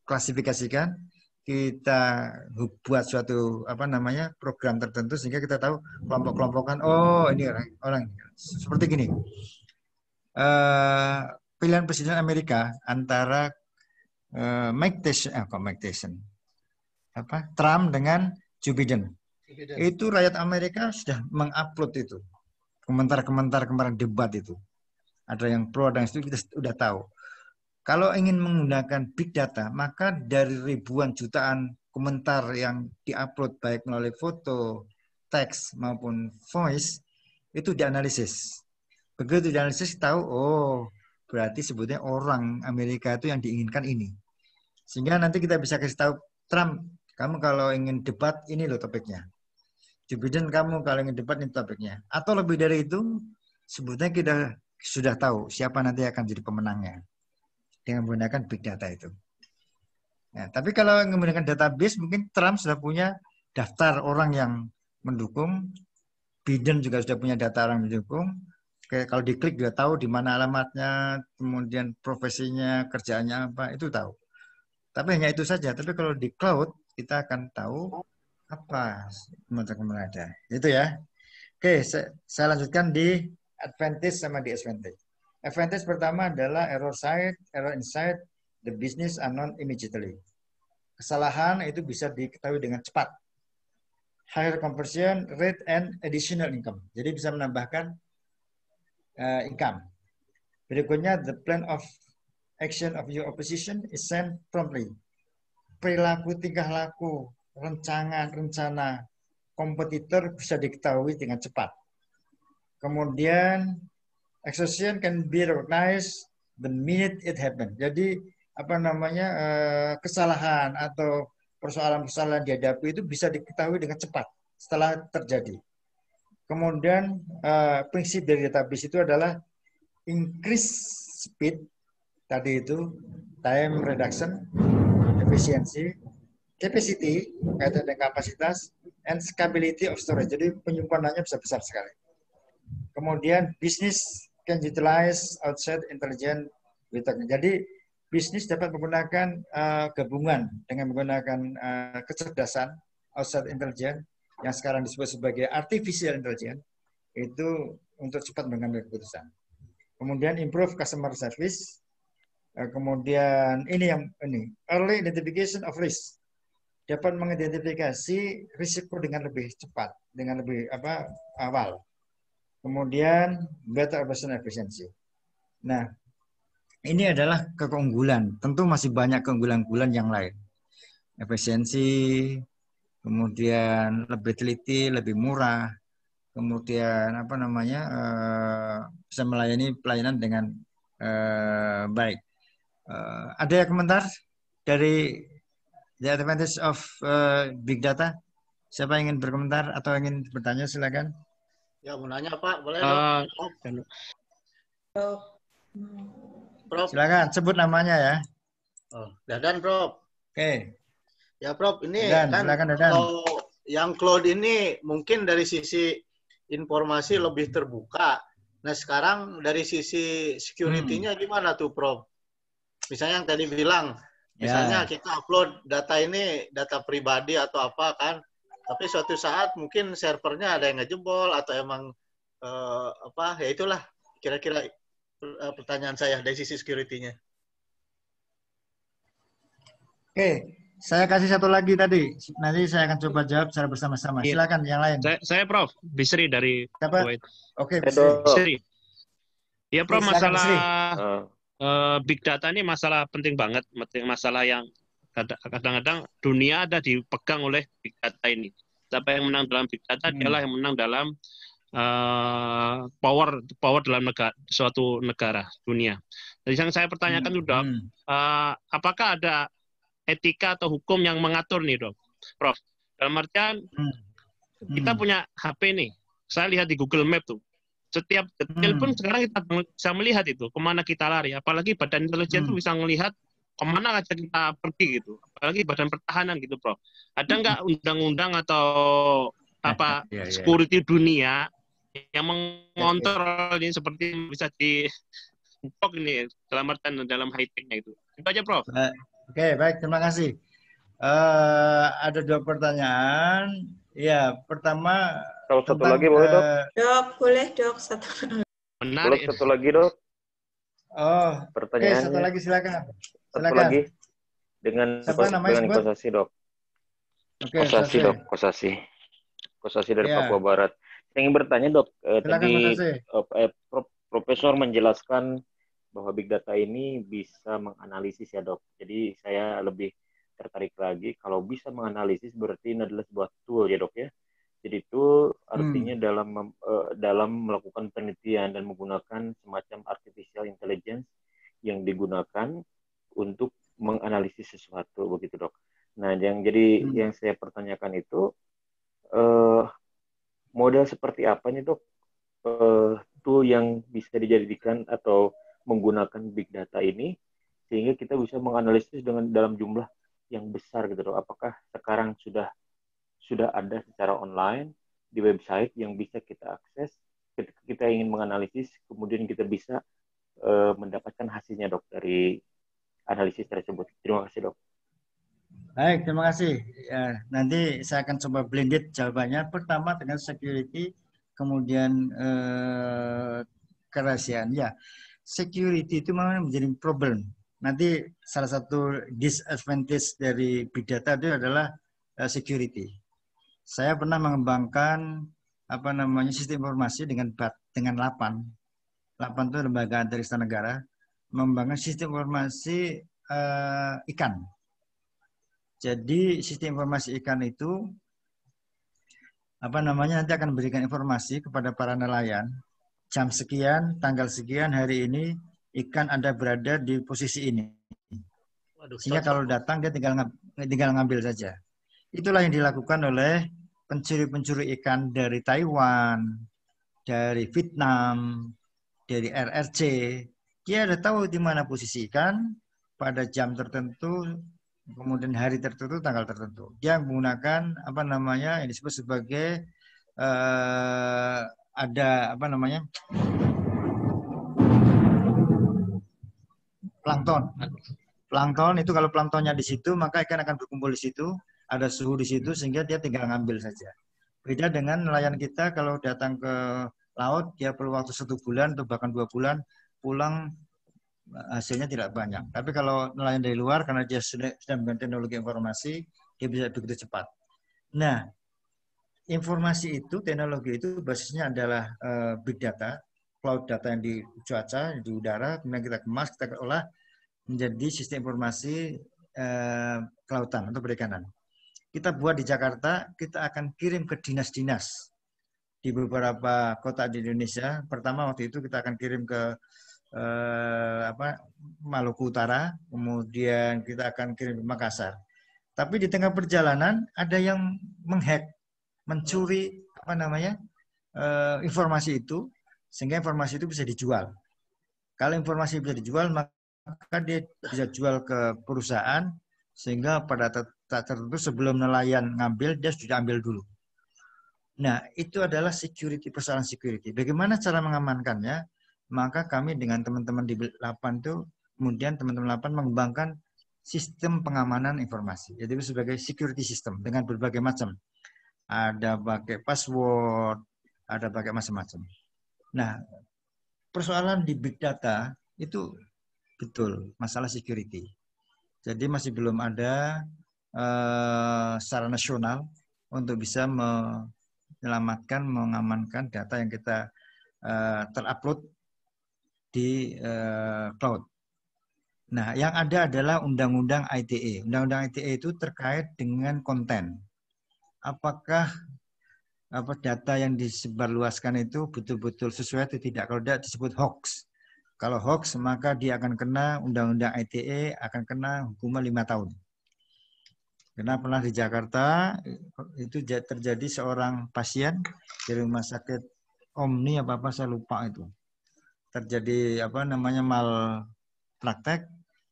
klasifikasikan, kita buat suatu program tertentu sehingga kita tahu kelompok-kelompokan. Oh, ini orang seperti gini. Pilihan presiden Amerika antara Trump dengan Joe Biden. Itu rakyat Amerika sudah mengupload itu komentar-komentar kemarin debat itu. Ada yang pro dan itu kita sudah tahu. Kalau ingin menggunakan big data, maka dari ribuan jutaan komentar yang diupload baik melalui foto, teks maupun voice itu dianalisis. Begitu dianalisis tahu, oh berarti sebetulnya orang Amerika itu yang diinginkan ini. Sehingga nanti kita bisa kasih tahu, Trump, kamu kalau ingin debat ini loh topiknya. Joe Biden, kamu kalau ingin debat ini topiknya. Atau lebih dari itu, sebetulnya kita sudah tahu siapa nanti akan jadi pemenangnya dengan menggunakan big data itu. Nah, tapi kalau menggunakan database, mungkin Trump sudah punya daftar orang yang mendukung, Biden juga sudah punya data orang yang mendukung. Kalau diklik juga tahu di mana alamatnya, kemudian profesinya, kerjaannya apa, itu tahu. Tapi hanya itu saja. Tapi kalau di cloud, kita akan tahu apa teman-teman ada. Itu ya. Oke, saya lanjutkan di advantage sama disadvantage. Advantage pertama adalah error insight, the business are known immediately. Kesalahan itu bisa diketahui dengan cepat. Higher conversion rate and additional income. Jadi bisa menambahkan income. Berikutnya, the plan of action of your opposition is sent promptly. Perilaku tingkah laku, rencana kompetitor bisa diketahui dengan cepat. Kemudian, exhaustion can be recognized the minute it happen. Jadi kesalahan atau persoalan-persoalan dihadapi itu bisa diketahui dengan cepat setelah terjadi. Kemudian prinsip dari database itu adalah increase speed, tadi itu time reduction, efisiensi, capacity, kaitan dengan kapasitas, and scalability of storage. Jadi penyimpanannya bisa besar sekali. Kemudian business can utilize outside intelligence. Jadi bisnis dapat menggunakan gabungan dengan menggunakan kecerdasan outside intelligence yang sekarang disebut sebagai artificial intelligence itu untuk cepat mengambil keputusan. Kemudian improve customer service. Kemudian ini early identification of risk, dapat mengidentifikasi risiko dengan lebih cepat, dengan lebih awal. Kemudian better operational efficiency. Nah, ini adalah keunggulan. Tentu masih banyak keunggulan-keunggulan yang lain. Efisiensi, kemudian lebih teliti, lebih murah, kemudian bisa melayani pelayanan dengan Baik. Ada yang komentar dari the advantage of big data? Siapa yang ingin berkomentar atau ingin bertanya, silakan. Ya, mau nanya Pak, boleh dok? Prof. Silakan, sebut namanya ya. Oh, Dadan, Prof. Oke. Ya, Prof, ini Dadan, kan silakan, Dadan. kalau yang cloud ini mungkin dari sisi informasi lebih terbuka. Nah, sekarang dari sisi security-nya gimana tuh, Prof? Misalnya yang tadi bilang, misalnya kita upload data ini, data pribadi atau apa kan, tapi suatu saat mungkin servernya ada yang ngejebol atau emang ya itulah kira-kira pertanyaan saya dari sisi security-nya. Oke, saya kasih satu lagi tadi. Nanti saya akan coba jawab secara bersama-sama. Silakan yang lain. Saya Prof. Bisri dari Kuwait. Oke, Bisri. Ya, Prof, masalah big data ini masalah penting banget. Masalah yang kadang-kadang dunia ada dipegang oleh big data ini. Siapa yang menang dalam big data, dialah yang menang dalam power dalam suatu negara dunia. Jadi yang saya pertanyakan itu, Dok, apakah ada etika atau hukum yang mengatur nih, Dok, Prof? Dalam artian kita punya HP nih, saya lihat di Google Map tuh, setiap detail pun sekarang kita bisa melihat itu kemana kita lari. Apalagi badan intelijen itu bisa melihat kemana aja kita pergi gitu. Apalagi badan pertahanan gitu, Prof. Ada nggak undang-undang atau security dunia yang mengontrol ini seperti bisa di ini dalam artian dalam high tech-nya itu? Itu aja, Prof. Oke, baik, terima kasih. Ada dua pertanyaan. Ya, pertama. Kalau satu lagi boleh, Dok? Dok, boleh, Dok. Satu. Menarik. Satu lagi, Dok. Oh, pertanyaannya. Satu lagi, silakan. Satu lagi dengan Kosasi, Dok. Kosasi, Dok. Kosasi dari Papua Barat. Saya ingin bertanya, Dok. Tadi Profesor menjelaskan bahwa big data ini bisa menganalisis ya, Dok. Jadi saya lebih tertarik lagi, kalau bisa menganalisis berarti ini adalah sebuah tool ya, Dok, ya. Jadi itu artinya dalam melakukan penelitian dan menggunakan semacam artificial intelligence yang digunakan untuk menganalisis sesuatu, begitu, Dok. Nah, yang saya pertanyakan itu model seperti apa nih, Dok, tool yang bisa dijadikan atau menggunakan big data ini sehingga kita bisa menganalisis dalam jumlah yang besar, gitu, Dok. Apakah sekarang sudah ada secara online di website yang bisa kita akses ketika kita ingin menganalisis, kemudian kita bisa mendapatkan hasilnya, Dok, dari analisis tersebut. Terima kasih, Dok. Baik, terima kasih. Ya, nanti saya akan coba blended jawabannya. Pertama dengan security, kemudian kerahasiaan. Ya, security itu memang menjadi problem. Nanti salah satu disadvantage dari big data itu adalah security. Saya pernah mengembangkan sistem informasi dengan LAPAN. LAPAN itu lembaga antariksa negara, mengembangkan sistem informasi ikan. Jadi sistem informasi ikan itu nanti akan memberikan informasi kepada para nelayan, jam sekian, tanggal sekian, hari ini ikan Anda berada di posisi ini. Sehingga kalau datang dia tinggal ngambil saja. Itulah yang dilakukan oleh pencuri-pencuri ikan dari Taiwan, dari Vietnam, dari RRC. Dia sudah tahu di mana posisi ikan pada jam tertentu, kemudian hari tertentu, tanggal tertentu. Dia menggunakan yang disebut sebagai plankton. Plankton itu kalau planktonnya di situ, maka ikan akan berkumpul di situ, ada suhu di situ sehingga dia tinggal ngambil saja. Beda dengan nelayan kita kalau datang ke laut, dia perlu waktu 1 bulan atau bahkan 2 bulan, pulang hasilnya tidak banyak. Tapi kalau nelayan dari luar, karena dia sudah menggunakan teknologi informasi, dia bisa begitu cepat. Nah, informasi itu, teknologi itu basisnya adalah big data, cloud data yang di cuaca, di udara, kemudian kita kemas, kita olah menjadi sistem informasi kelautan atau perikanan. Kita buat di Jakarta, kita akan kirim ke dinas-dinas di beberapa kota di Indonesia. Pertama waktu itu kita akan kirim ke Maluku Utara, kemudian kita akan kirim ke Makassar. Tapi di tengah perjalanan ada yang menghack, mencuri informasi itu, sehingga informasi itu bisa dijual. Kalau informasi bisa dijual, maka dia bisa jual ke perusahaan, sehingga pada saat tertentu sebelum nelayan ngambil, dia sudah ambil dulu. Nah, itu adalah persoalan security. Bagaimana cara mengamankannya? Maka kami dengan teman-teman di 8 itu, kemudian teman-teman 8 mengembangkan sistem pengamanan informasi, yaitu sebagai security system dengan berbagai macam. Ada pakai password, ada pakai macam-macam. Nah, persoalan di big data itu betul masalah security. Jadi masih belum ada secara nasional untuk bisa menyelamatkan, mengamankan data yang kita terupload di cloud. Nah, yang ada adalah Undang-Undang ITE. Undang-Undang ITE itu terkait dengan konten. Apakah data yang disebarluaskan itu betul-betul sesuai atau tidak? Kalau tidak disebut hoax. Kalau hoax, maka dia akan kena Undang-Undang ITE, akan kena hukuman 5 tahun. Karena pernah di Jakarta, itu terjadi seorang pasien di rumah sakit Omni, apa-apa saya lupa itu. Terjadi malpraktek,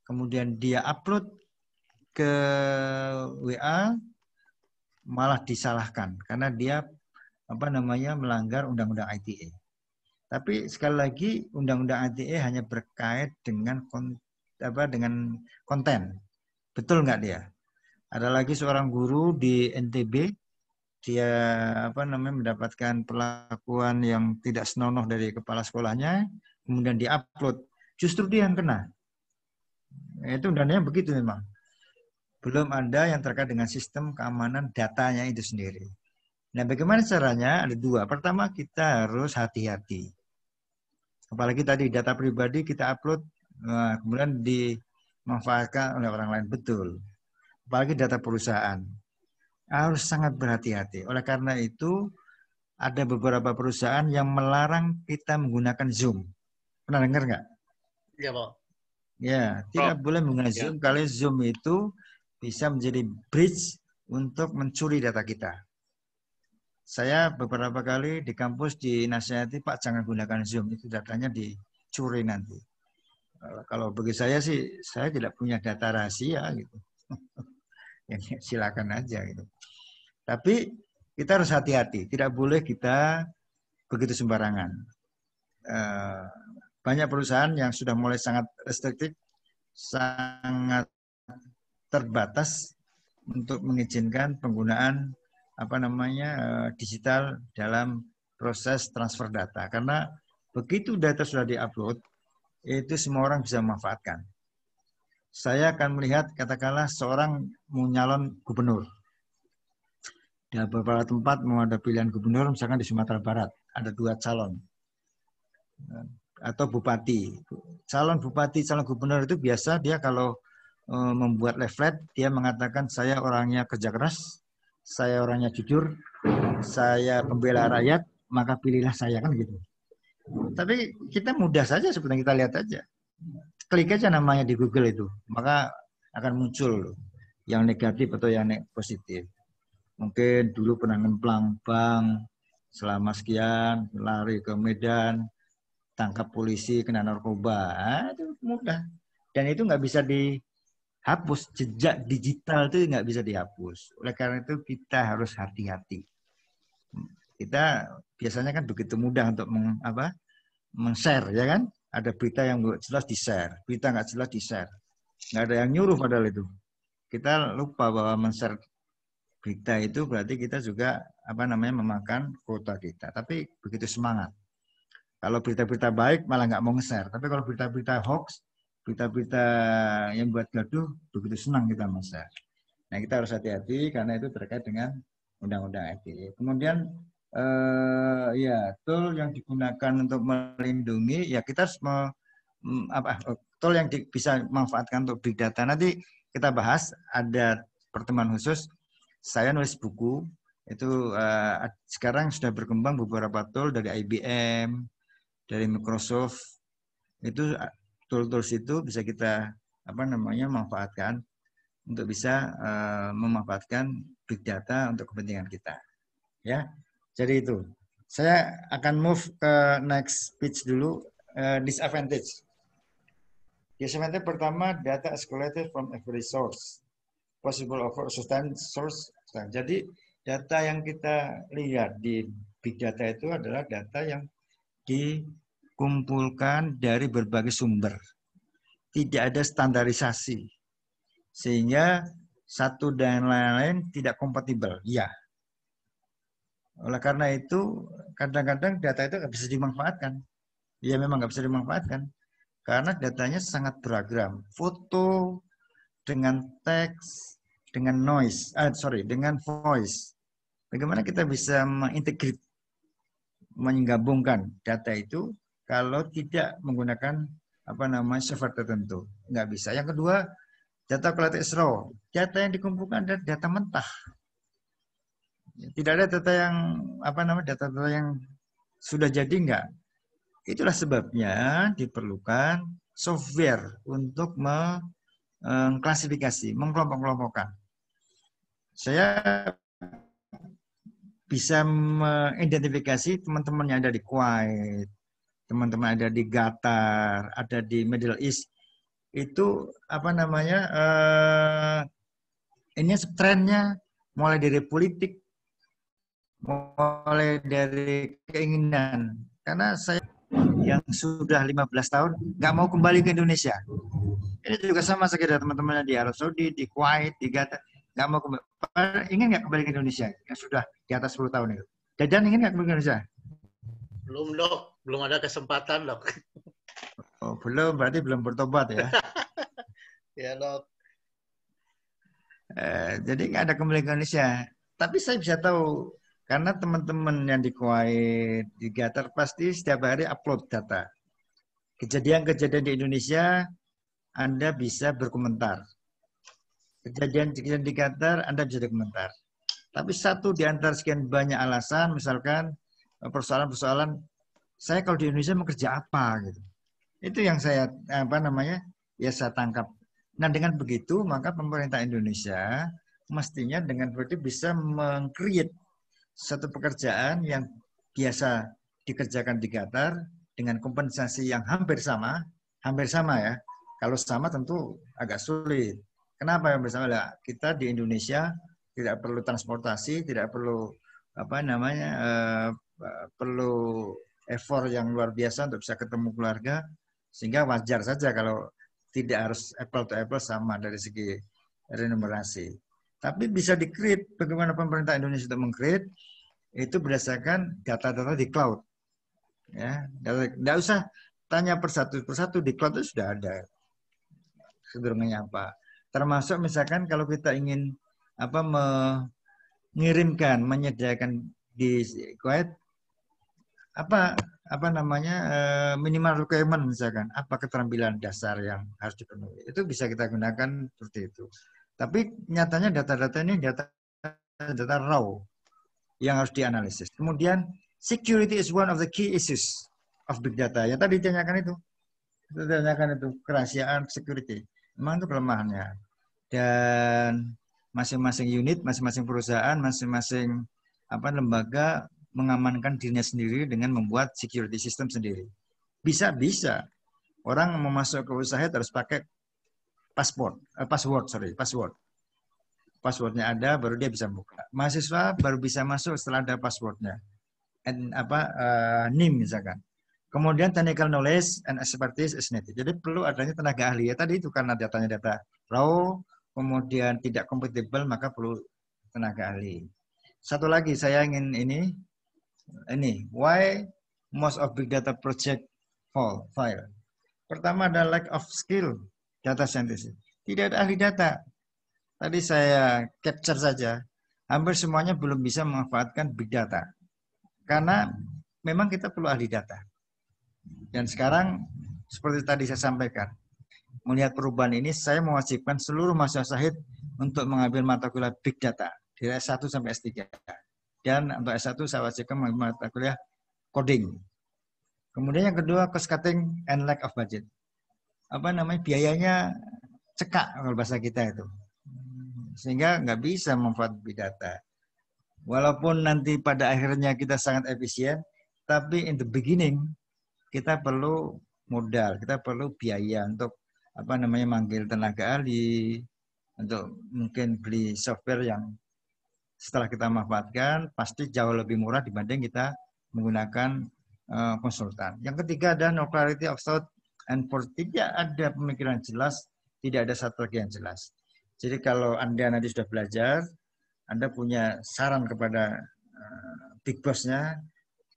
kemudian dia upload ke WA, malah disalahkan karena dia melanggar Undang-Undang ITE. Tapi sekali lagi Undang-Undang ITE hanya berkait dengan konten. Betul nggak dia? Ada lagi seorang guru di NTB, dia mendapatkan perlakuan yang tidak senonoh dari kepala sekolahnya, kemudian diupload, justru dia yang kena. Itu undang-undangnya begitu memang. Belum ada yang terkait dengan sistem keamanan datanya itu sendiri. Nah, bagaimana caranya? Ada 2. Pertama, kita harus hati-hati. Apalagi tadi data pribadi kita upload, kemudian dimanfaatkan oleh orang lain. Betul. Apalagi data perusahaan. Harus sangat berhati-hati. Oleh karena itu, ada beberapa perusahaan yang melarang kita menggunakan Zoom. Pernah dengar nggak? Iya, Pak. Ya, tidak boleh menggunakan Zoom. Kalau Zoom itu bisa menjadi bridge untuk mencuri data kita. Saya beberapa kali di kampus dinasihati, Pak jangan gunakan Zoom, itu datanya dicuri nanti. Kalau bagi saya sih, saya tidak punya data rahasia gitu. Ya, silakan aja gitu. Tapi kita harus hati-hati, tidak boleh kita begitu sembarangan. Banyak perusahaan yang sudah mulai sangat restriktif, sangat terbatas untuk mengizinkan penggunaan digital dalam proses transfer data. Karena begitu data sudah diupload, itu semua orang bisa memanfaatkan. Saya akan melihat, katakanlah seorang mau nyalon gubernur. Di beberapa tempat mau ada pilihan gubernur, misalkan di Sumatera Barat, ada 2 calon. Atau bupati. Calon bupati, calon gubernur itu biasa dia kalau membuat leaflet, dia mengatakan saya orangnya kerja keras, saya orangnya jujur, saya pembela rakyat, maka pilihlah saya, kan gitu. Tapi kita mudah saja sebenarnya, kita lihat aja. Klik aja namanya di Google itu, maka akan muncul yang negatif atau yang positif. Mungkin dulu pernah ngemplang bank selama sekian, lari ke Medan, tangkap polisi, kena narkoba. Itu mudah. Dan itu nggak bisa dihapus. Jejak digital itu nggak bisa dihapus. Oleh karena itu kita harus hati-hati. Kita biasanya kan begitu mudah untuk men-share, ya kan? Ada berita yang nggak jelas di-share, berita nggak jelas di-share. Nggak ada yang nyuruh padahal itu. Kita lupa bahwa men-share berita itu berarti kita juga memakan kuota kita. Tapi begitu semangat. Kalau berita-berita baik malah nggak mau nge-share. Tapi kalau berita-berita hoax, berita-berita yang buat gaduh, begitu senang kita nge-share. Nah, kita harus hati-hati karena itu terkait dengan Undang-Undang ITE. Kemudian tool yang digunakan untuk melindungi, ya kita harus tool yang bisa manfaatkan untuk big data. Nanti kita bahas, ada pertemuan khusus. Saya nulis buku itu sekarang sudah berkembang beberapa tool dari IBM, dari Microsoft, Itu tools itu bisa kita manfaatkan untuk bisa memanfaatkan big data untuk kepentingan kita. Ya, jadi itu. Saya akan move ke next page dulu. Disadvantage. Disadvantage pertama, data is collected from every source. Possible over sustain source. Jadi data yang kita lihat di big data itu adalah data yang dikumpulkan dari berbagai sumber. Tidak ada standarisasi. Sehingga satu dan lain-lain tidak kompatibel. Ya. Oleh karena itu, kadang-kadang data itu nggak bisa dimanfaatkan. Ya memang nggak bisa dimanfaatkan. Karena datanya sangat beragam. Foto dengan teks, dengan noise, dengan voice. Bagaimana kita bisa mengintegrate, menggabungkan data itu kalau tidak menggunakan software tertentu? Nggak bisa. Yang kedua, data collected is raw. Data yang dikumpulkan adalah data mentah. Tidak ada data yang data yang sudah jadi enggak. Itulah sebabnya diperlukan software untuk mengklasifikasi, mengkelompok-kelompokkan. Saya bisa mengidentifikasi teman-teman yang ada di Kuwait, teman-teman ada di Qatar, ada di Middle East. Itu ini trennya mulai dari politik, mulai dari keinginan. Karena saya yang sudah 15 tahun nggak mau kembali ke Indonesia. Ini juga sama sekedar teman-teman di Arab Saudi, di Kuwait, di Qatar, nggak mau kembali. Ingin nggak kembali ke Indonesia? Yang sudah di atas 10 tahun itu. Jajan ingin nggak kembali ke Indonesia? Belum, Dok. Belum ada kesempatan, Dok. Oh, belum. Berarti belum bertobat ya? Ya, Dok. Jadi nggak ada kembali ke Indonesia. Tapi saya bisa tahu, karena teman-teman yang di Kuwait, di Qatar pasti setiap hari upload data. Kejadian-kejadian di Indonesia, Anda bisa berkomentar. Kejadian-kejadian di Qatar, Anda bisa berkomentar. Tapi satu di antara sekian banyak alasan, misalkan persoalan-persoalan, saya kalau di Indonesia mau kerja apa gitu. Itu yang saya saya tangkap. Nah, dengan begitu maka pemerintah Indonesia mestinya dengan begitu bisa meng-create satu pekerjaan yang biasa dikerjakan di Qatar dengan kompensasi yang hampir sama ya. Kalau sama tentu agak sulit. Kenapa yang bersama? Kita di Indonesia tidak perlu transportasi, tidak perlu perlu effort yang luar biasa untuk bisa ketemu keluarga, sehingga wajar saja kalau tidak harus apple to apple sama dari segi remunerasi. Tapi bisa di-create, bagaimana pemerintah Indonesia untuk meng-create, itu berdasarkan data-data di cloud. Ya, tidak usah tanya persatu di cloud itu sudah ada. Sederhananya apa? Termasuk misalkan kalau kita ingin mengirimkan, menyediakan di Kuwait minimal requirement misalkan apa keterampilan dasar yang harus dipenuhi, itu bisa kita gunakan seperti itu. Tapi nyatanya data-data ini data raw yang harus dianalisis. Kemudian security is one of the key issues of big data. Ya tadi ditanyakan itu kerahasiaan, security. Memang itu kelemahannya. Dan masing-masing unit, masing-masing perusahaan, masing-masing lembaga mengamankan dirinya sendiri dengan membuat security system sendiri. Bisa. Orang mau masuk ke usaha harus pakai password. Passwordnya ada, baru dia bisa buka. Mahasiswa baru bisa masuk setelah ada passwordnya. NIM misalkan. Kemudian technical knowledge and expertise is needed. Jadi perlu adanya tenaga ahli. Ya tadi itu karena datanya data raw, kemudian tidak kompatibel, maka perlu tenaga ahli. Satu lagi saya ingin ini why most of big data project fail. Pertama ada lack of skill data scientist. Tidak ada ahli data. Tadi saya capture saja. Hampir semuanya belum bisa memanfaatkan big data. Karena memang kita perlu ahli data. Dan sekarang seperti tadi saya sampaikan, melihat perubahan ini saya mewajibkan seluruh mahasiswa Syahid untuk mengambil mata kuliah big data dari S1 sampai S3. Dan untuk S1 saya wajibkan mengambil mata kuliah coding. Kemudian yang kedua, cost cutting and lack of budget. Apa namanya, biayanya cekak kalau bahasa kita itu. Sehingga nggak bisa memanfaatkan big data. Walaupun nanti pada akhirnya kita sangat efisien, tapi in the beginning kita perlu modal, kita perlu biaya untuk apa namanya manggil tenaga ahli, untuk mungkin beli software yang setelah kita manfaatkan pasti jauh lebih murah dibanding kita menggunakan konsultan. Yang ketiga ada no clarity of thought and for tidak ada pemikiran jelas, tidak ada strategi yang jelas. Jadi kalau Anda nanti sudah belajar, Anda punya saran kepada big boss-nya,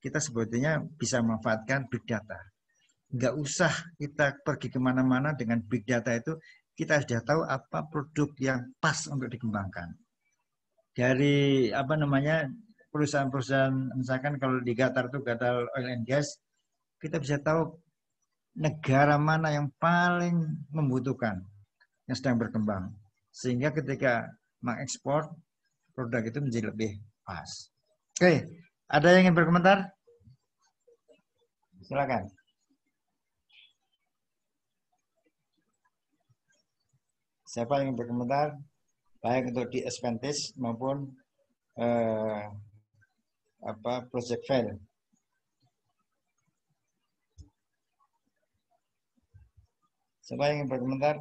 kita sebetulnya bisa memanfaatkan big data. Nggak usah kita pergi kemana-mana dengan big data itu, kita sudah tahu apa produk yang pas untuk dikembangkan. Dari apa namanya perusahaan-perusahaan, misalkan kalau di Qatar itu Qatar Oil and Gas, kita bisa tahu negara mana yang paling membutuhkan, yang sedang berkembang. Sehingga ketika mengekspor, produk itu menjadi lebih pas. Oke, ada yang ingin berkomentar? Silakan. Siapa yang ingin berkomentar? Baik untuk di Advantage maupun project file. Siapa yang ingin berkomentar?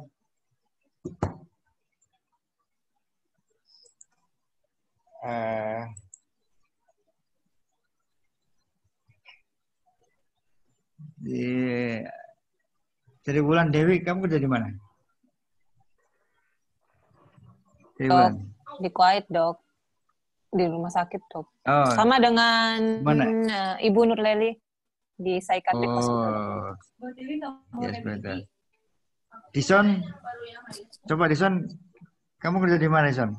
Dari Bulan Dewi, kamu kerja di mana? Dok, di Kuwait, Dok. Di rumah sakit, Dok. Oh, sama dengan Ibu Nurleli di Psychiatric Hospital. Yes, betul. Dison, coba Dison, kamu kerja di mana, Dison?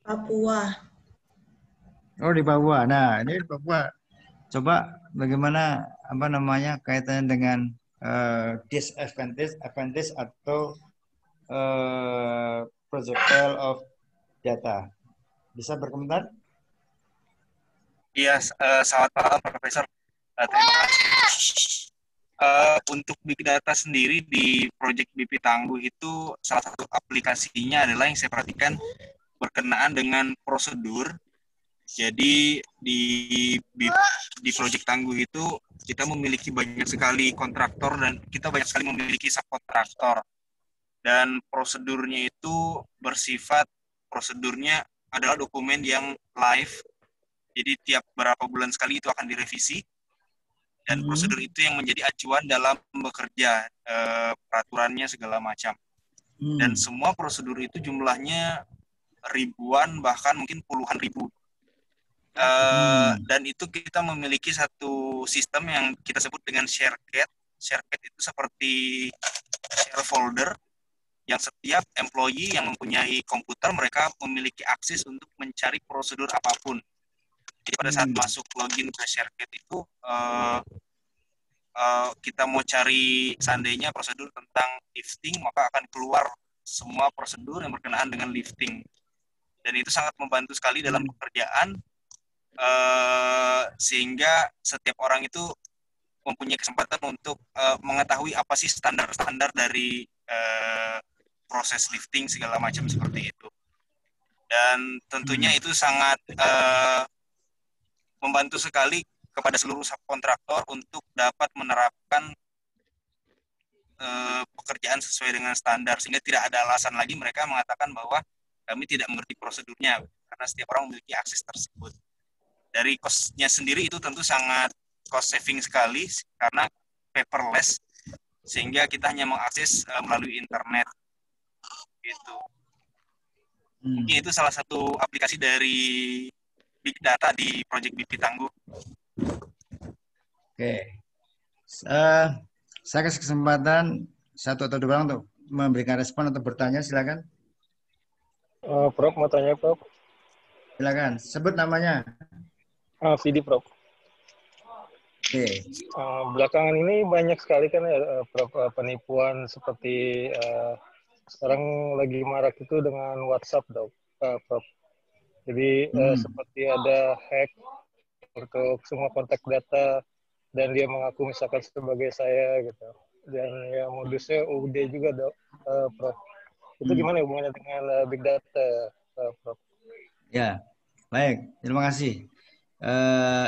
Papua. Oh, di Papua. Nah, ini di Papua. Coba bagaimana apa namanya kaitannya dengan disadvantage, advantage atau project file of data. Bisa berkomentar? Iya, selamat malam Profesor. Terima kasih. Untuk Big Data sendiri di Project BP Tangguh itu salah satu aplikasinya adalah yang saya perhatikan berkenaan dengan prosedur. Jadi di Project Tangguh itu kita memiliki banyak sekali kontraktor dan kita banyak sekali memiliki subkontraktor. Dan prosedurnya itu prosedurnya adalah dokumen yang live. Jadi tiap berapa bulan sekali itu akan direvisi. Dan prosedur itu yang menjadi acuan dalam bekerja, peraturannya segala macam. Dan semua prosedur itu jumlahnya ribuan, bahkan mungkin puluhan ribu. Dan itu kita memiliki satu sistem yang kita sebut dengan ShareCat. ShareCat itu seperti share folder, yang setiap employee yang mempunyai komputer, mereka memiliki akses untuk mencari prosedur apapun. Jadi pada saat masuk login ke ShareCat itu, kita mau cari seandainya prosedur tentang lifting, maka akan keluar semua prosedur yang berkenaan dengan lifting. Dan itu sangat membantu sekali dalam pekerjaan, sehingga setiap orang itu mempunyai kesempatan untuk mengetahui apa sih standar-standar dari proses lifting segala macam seperti itu. Dan tentunya itu sangat membantu sekali kepada seluruh subkontraktor untuk dapat menerapkan pekerjaan sesuai dengan standar, sehingga tidak ada alasan lagi mereka mengatakan bahwa kami tidak mengerti prosedurnya, karena setiap orang memiliki akses tersebut. Dari cost-nya sendiri itu tentu sangat cost saving sekali karena paperless, sehingga kita hanya mengakses melalui internet. Gitu. Mungkin itu salah satu aplikasi dari Big Data di Project BP Tangguh. Oke. Saya kasih kesempatan satu atau dua orang untuk memberikan respon atau bertanya, silakan. Prof, mau tanya, Prof. Silakan, sebut namanya. Vidi, Prof. Oke. Belakangan ini banyak sekali kan ya, Prof, penipuan seperti sekarang lagi marak itu dengan WhatsApp, Prof. Jadi seperti ada hack untuk semua kontak data dan dia mengaku misalkan sebagai saya gitu. Dan ya modusnya UD juga dok, Prof. Itu gimana hubungannya dengan big data, Prof? Ya, baik. Terima kasih.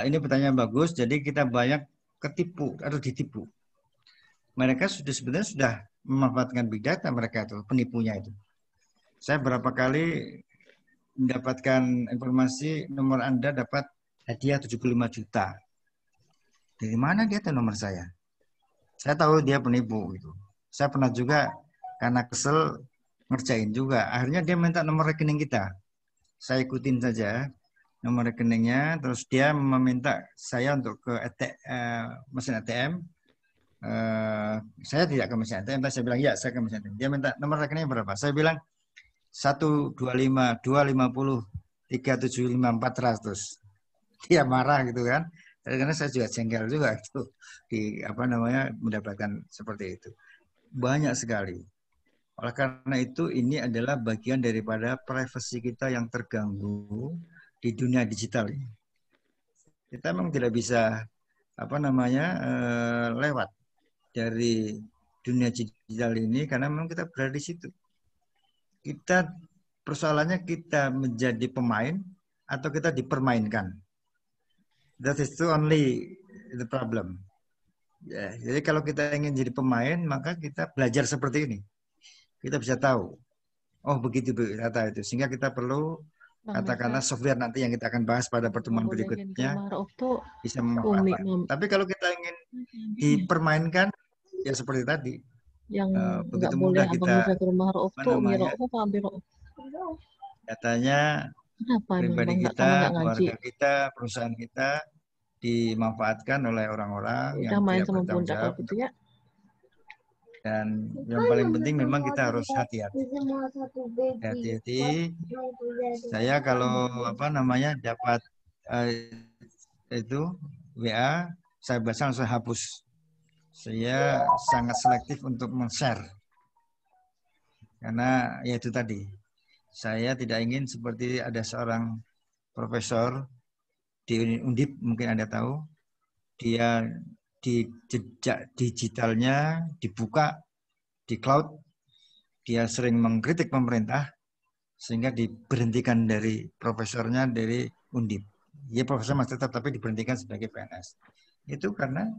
Ini pertanyaan bagus. Jadi kita banyak ketipu atau ditipu. Mereka sebenarnya sudah memanfaatkan big data mereka itu, penipunya itu. Saya berapa kali mendapatkan informasi nomor Anda dapat hadiah 75 juta. Dari mana dia tahu nomor saya? Saya tahu dia penipu gitu. Saya pernah juga karena kesel ngerjain juga. Akhirnya dia minta nomor rekening kita. Saya ikutin saja nomor rekeningnya. Terus dia meminta saya untuk ke mesin ATM. Saya tidak ke mesin ATM. Saya bilang ya saya ke mesin ATM. Dia minta nomor rekeningnya berapa? Saya bilang 125 250 375 400. Dia marah gitu kan. Karena saya juga jengkel juga itu mendapatkan seperti itu. Banyak sekali. Oleh karena itu ini adalah bagian daripada privasi kita yang terganggu di dunia digital ini. Kita memang tidak bisa lewat dari dunia digital ini karena memang kita berada di situ. Persoalannya kita menjadi pemain atau kita dipermainkan. That is only the problem. Ya, jadi kalau kita ingin jadi pemain, maka kita belajar seperti ini. Kita bisa tahu, oh begitu data itu. Sehingga kita perlu katakanlah software nanti yang kita akan bahas pada pertemuan berikutnya bisa memanfaatkan. Tapi kalau kita ingin dipermainkan, ya seperti tadi. Yang begitu mudah kita datanya pribadi kita, keluarga kita, perusahaan kita dimanfaatkan oleh orang-orang yang tidak bertanggung jawab. Dan yang paling penting memang kita harus hati-hati. Hati-hati. Saya kalau dapat itu WA, saya baca langsung hapus. Saya sangat selektif untuk men-share. Karena ya itu tadi. Saya tidak ingin seperti ada seorang profesor di Undip, mungkin Anda tahu, dia di jejak digitalnya dibuka di cloud, dia sering mengkritik pemerintah, sehingga diberhentikan dari profesornya dari Undip. Dia profesor masih tetap, tapi diberhentikan sebagai PNS. Itu karena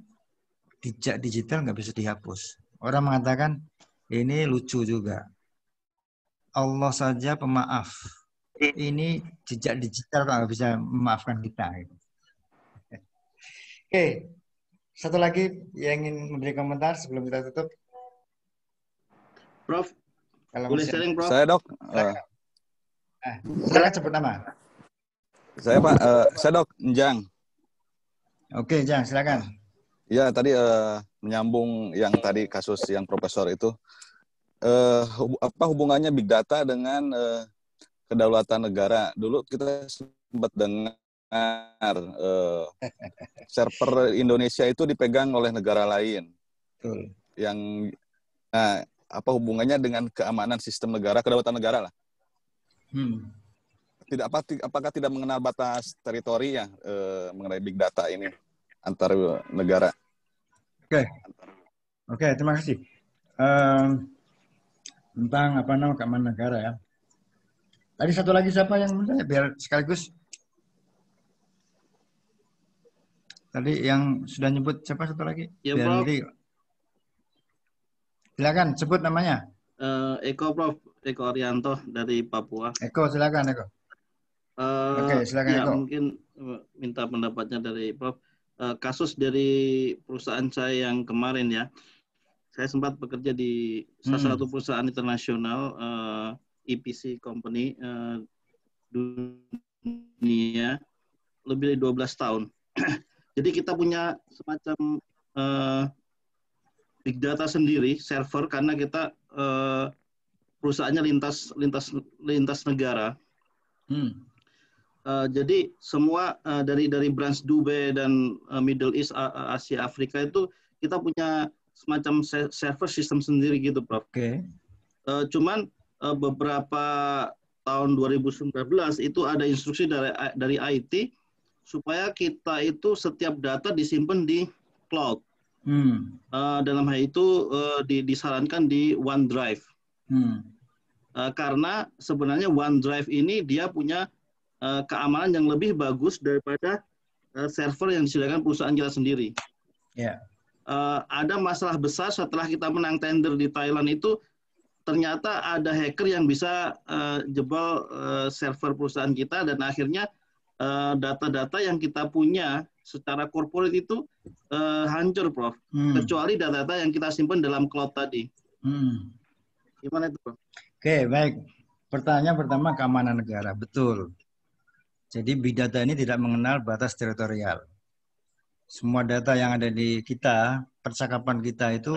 jejak digital nggak bisa dihapus. Orang mengatakan, ini lucu juga. Allah saja pemaaf. Ini jejak digital nggak bisa memaafkan kita. Oke, satu lagi yang ingin memberi komentar sebelum kita tutup. Prof, boleh sharing, Prof? Saya, Dok. Silakan sebut nama. Saya, Pak. Saya, Dok. Njang. Oke, Njang, silakan. Ya, tadi menyambung yang tadi kasus yang profesor itu. Apa hubungannya big data dengan kedaulatan negara? Dulu kita sempat dengar server Indonesia itu dipegang oleh negara lain. Betul. Nah, apa hubungannya dengan keamanan sistem negara, kedaulatan negara lah? Apakah tidak mengenal batas teritori ya mengenai big data ini antar negara? Oke, terima kasih. Tentang keamanan negara ya. Tadi satu lagi siapa yang bertanya biar sekaligus. Tadi yang sudah nyebut siapa satu lagi? Ya, Prof. Silakan sebut namanya. Eko, Prof. Eko Arianto dari Papua. Eko, silakan Eko. Oke, silakan ya, Eko. Mungkin minta pendapatnya dari Prof. Kasus dari perusahaan saya yang kemarin ya. Saya sempat bekerja di salah satu perusahaan internasional EPC company dunia lebih dari 12 tahun. Jadi kita punya semacam big data sendiri, server, karena kita perusahaannya lintas negara. Jadi semua dari branch Dubai dan Middle East, Asia, Afrika itu kita punya semacam server sistem sendiri gitu, Prof. Cuman beberapa tahun 2019 itu ada instruksi dari IT supaya kita itu setiap data disimpan di cloud. Dalam hal itu disarankan di OneDrive. Karena sebenarnya OneDrive ini dia punya keamanan yang lebih bagus daripada server yang disediakan perusahaan kita sendiri. Ada masalah besar setelah kita menang tender di Thailand itu, ternyata ada hacker yang bisa jebol server perusahaan kita, dan akhirnya data-data yang kita punya secara corporate itu hancur, Prof. Kecuali data-data yang kita simpan dalam cloud tadi. Gimana itu, Prof? Oke, baik. Pertanyaan pertama, keamanan negara. Betul. Jadi big data ini tidak mengenal batas teritorial. Semua data yang ada di kita, percakapan kita itu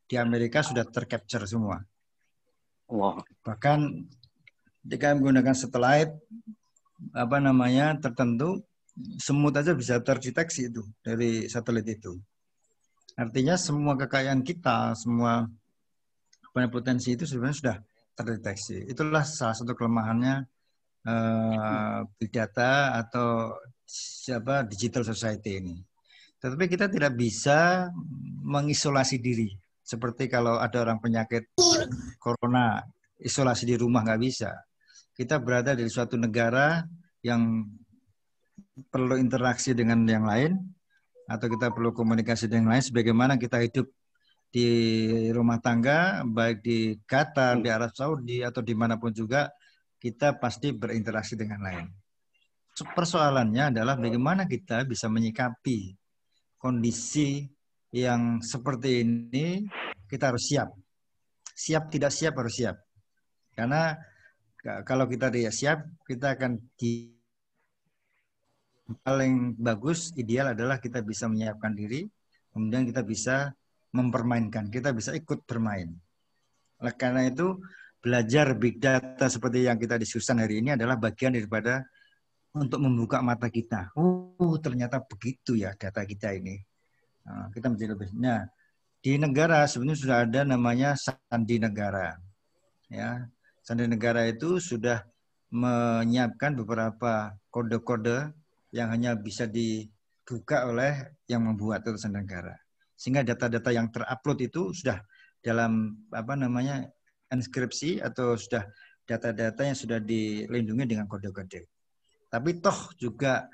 di Amerika sudah tercapture semua. Bahkan jika menggunakan satelit tertentu, semut aja bisa terdeteksi itu dari satelit itu. Artinya semua kekayaan kita, semua potensi itu sebenarnya sudah terdeteksi. Itulah salah satu kelemahannya big data atau digital society ini. Tetapi kita tidak bisa mengisolasi diri. Seperti kalau ada orang penyakit corona, isolasi di rumah nggak bisa. Kita berada di suatu negara yang perlu interaksi dengan yang lain, atau kita perlu komunikasi dengan yang lain, sebagaimana kita hidup di rumah tangga, baik di Qatar, di Arab Saudi, atau dimanapun juga, kita pasti berinteraksi dengan lain. Persoalannya adalah bagaimana kita bisa menyikapi kondisi yang seperti ini. Kita harus siap. Siap tidak siap harus siap. Karena kalau kita tidak siap, kita akan paling bagus, ideal adalah kita bisa menyiapkan diri, kemudian kita bisa mempermainkan, kita bisa ikut bermain. Oleh karena itu, belajar big data seperti yang kita diskusikan hari ini adalah bagian daripada untuk membuka mata kita. Oh, ternyata begitu ya data kita ini. Nah, kita menjadi lebih. Nah, di negara sebenarnya sudah ada namanya sandi negara. Ya, sandi negara itu sudah menyiapkan beberapa kode-kode yang hanya bisa dibuka oleh yang membuat itu sandi negara. Sehingga data-data yang terupload itu sudah dalam inskripsi atau sudah data-data yang sudah dilindungi dengan kode-kode. Tapi toh juga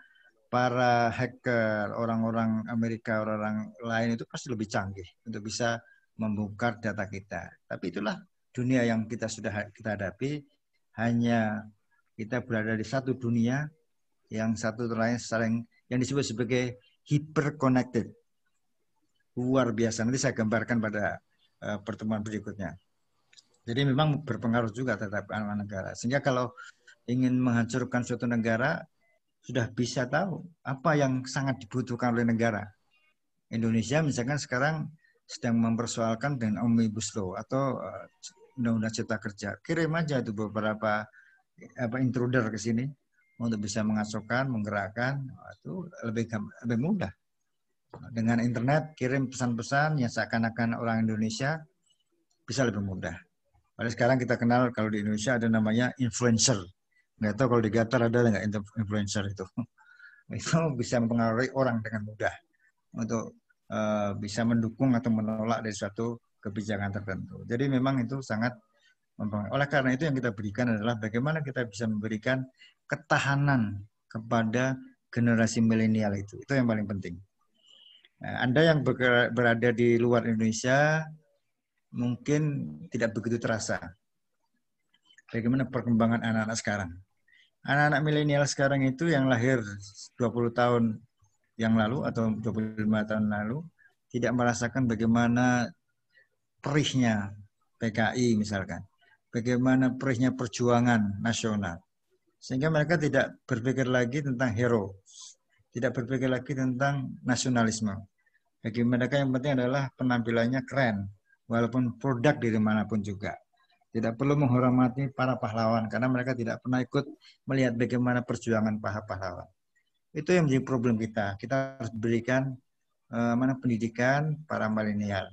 para hacker, orang-orang Amerika, orang-orang lain itu pasti lebih canggih untuk bisa membongkar data kita. Tapi itulah dunia yang kita hadapi. Hanya kita berada di satu dunia yang satu lain saling, yang disebut sebagai hyper connected. Luar biasa. Nanti saya gambarkan pada pertemuan berikutnya. Jadi memang berpengaruh juga terhadap anak negara. Sehingga kalau ingin menghancurkan suatu negara, sudah bisa tahu apa yang sangat dibutuhkan oleh negara. Indonesia misalkan sekarang sedang mempersoalkan dengan Omnibus Law atau Undang-Undang Cipta Kerja. Kirim aja itu beberapa intruder ke sini untuk bisa mengacaukan, menggerakkan, itu lebih mudah. Dengan internet kirim pesan-pesan yang seakan-akan orang Indonesia bisa lebih mudah. Padahal sekarang kita kenal kalau di Indonesia ada namanya influencer. Nggak tahu kalau di Qatar ada nggak influencer itu. Itu bisa mempengaruhi orang dengan mudah untuk bisa mendukung atau menolak dari suatu kebijakan tertentu. Jadi memang itu sangat mempengaruhi. Oleh karena itu yang kita berikan adalah bagaimana kita bisa memberikan ketahanan kepada generasi milenial itu. Itu yang paling penting. Nah, Anda yang berada di luar Indonesia mungkin tidak begitu terasa bagaimana perkembangan anak-anak sekarang. Anak-anak milenial sekarang itu yang lahir 20 tahun yang lalu atau 25 tahun lalu tidak merasakan bagaimana perihnya PKI misalkan. Bagaimana perihnya perjuangan nasional. Sehingga mereka tidak berpikir lagi tentang hero. Tidak berpikir lagi tentang nasionalisme. Bagi mereka yang penting adalah penampilannya keren. Walaupun produk dari manapun juga. Tidak perlu menghormati para pahlawan karena mereka tidak pernah ikut melihat bagaimana perjuangan para pahlawan. Itu yang menjadi problem kita. Kita harus berikan pendidikan para milenial,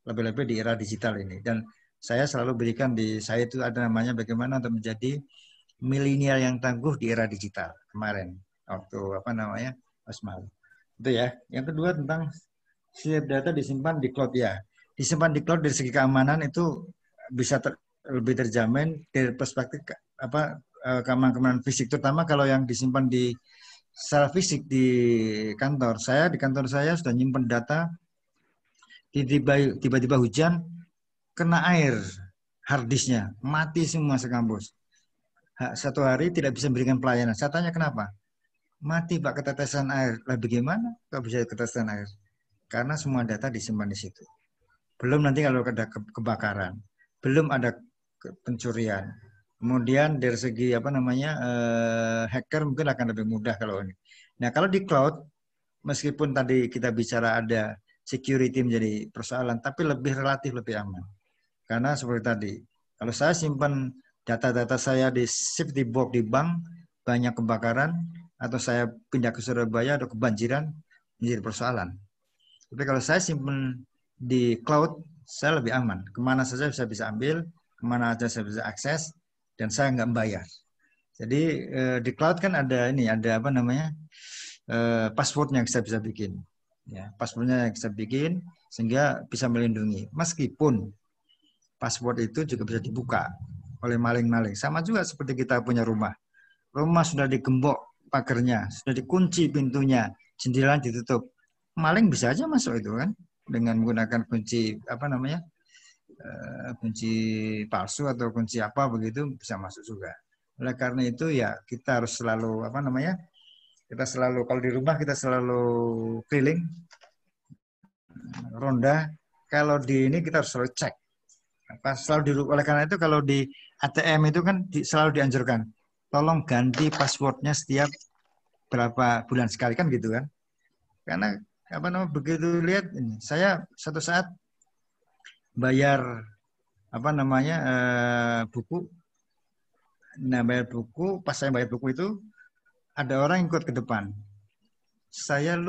lebih-lebih di era digital ini. Dan saya selalu berikan saya itu ada namanya bagaimana untuk menjadi milenial yang tangguh di era digital kemarin waktu Osmal. Itu ya. Yang kedua tentang Setiap data disimpan di cloud ya. Disimpan di cloud dari segi keamanan itu bisa lebih terjamin dari perspektif keamanan fisik, terutama kalau yang disimpan di secara fisik di kantor. Di kantor saya sudah nyimpan data, tiba-tiba hujan, kena air, hard disknya, mati semua sekampus. 1 hari tidak bisa memberikan pelayanan. Saya tanya kenapa? Mati Pak, ketetesan air. Lah bagaimana kok bisa ketetesan air? Karena semua data disimpan di situ. Belum nanti kalau ada kebakaran, belum ada pencurian. Kemudian dari segi hacker mungkin akan lebih mudah kalau ini. Nah kalau di cloud, meskipun tadi kita bicara ada security menjadi persoalan, tapi relatif lebih aman. Karena seperti tadi, kalau saya simpan data-data saya di safety box di bank, banyak kebakaran, atau saya pindah ke Surabaya atau kebanjiran, menjadi persoalan. Tapi kalau saya simpan di cloud, saya lebih aman. Kemana saja saya bisa ambil, kemana saja saya bisa akses, dan saya nggak membayar. Jadi di cloud kan ada passwordnya yang saya bisa bikin. Ya, passwordnya yang saya bikin sehingga bisa melindungi. Meskipun password itu juga bisa dibuka oleh maling-maling. Sama juga seperti kita punya rumah. Rumah sudah digembok pagarnya, sudah dikunci pintunya, jendela ditutup. Maling bisa aja masuk itu kan dengan menggunakan kunci kunci palsu atau kunci apa begitu bisa masuk juga. Oleh karena itu ya kita harus selalu kalau di rumah kita selalu keliling ronda. Kalau di ini kita harus selalu cek. Oleh karena itu kalau di ATM itu kan selalu dianjurkan tolong ganti passwordnya setiap berapa bulan sekali kan gitu kan. Karena begitu lihat ini, saya satu saat bayar buku. Nah, bayar buku, pas saya bayar buku itu ada orang yang ikut ke depan. Saya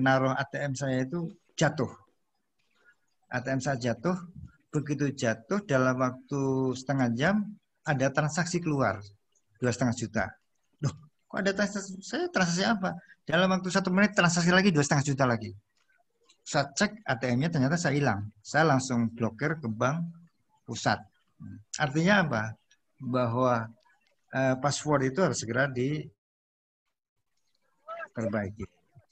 naruh ATM saya itu jatuh. ATM saya jatuh, begitu jatuh dalam waktu setengah jam ada transaksi keluar 2,5 juta. Loh, kok ada transaksi? Saya transaksi apa? Dalam waktu 1 menit transaksi lagi 2,5 juta lagi. Saya cek ATM-nya ternyata saya hilang. Saya langsung blokir ke bank pusat. Artinya apa? Bahwa password itu harus segera diperbaiki.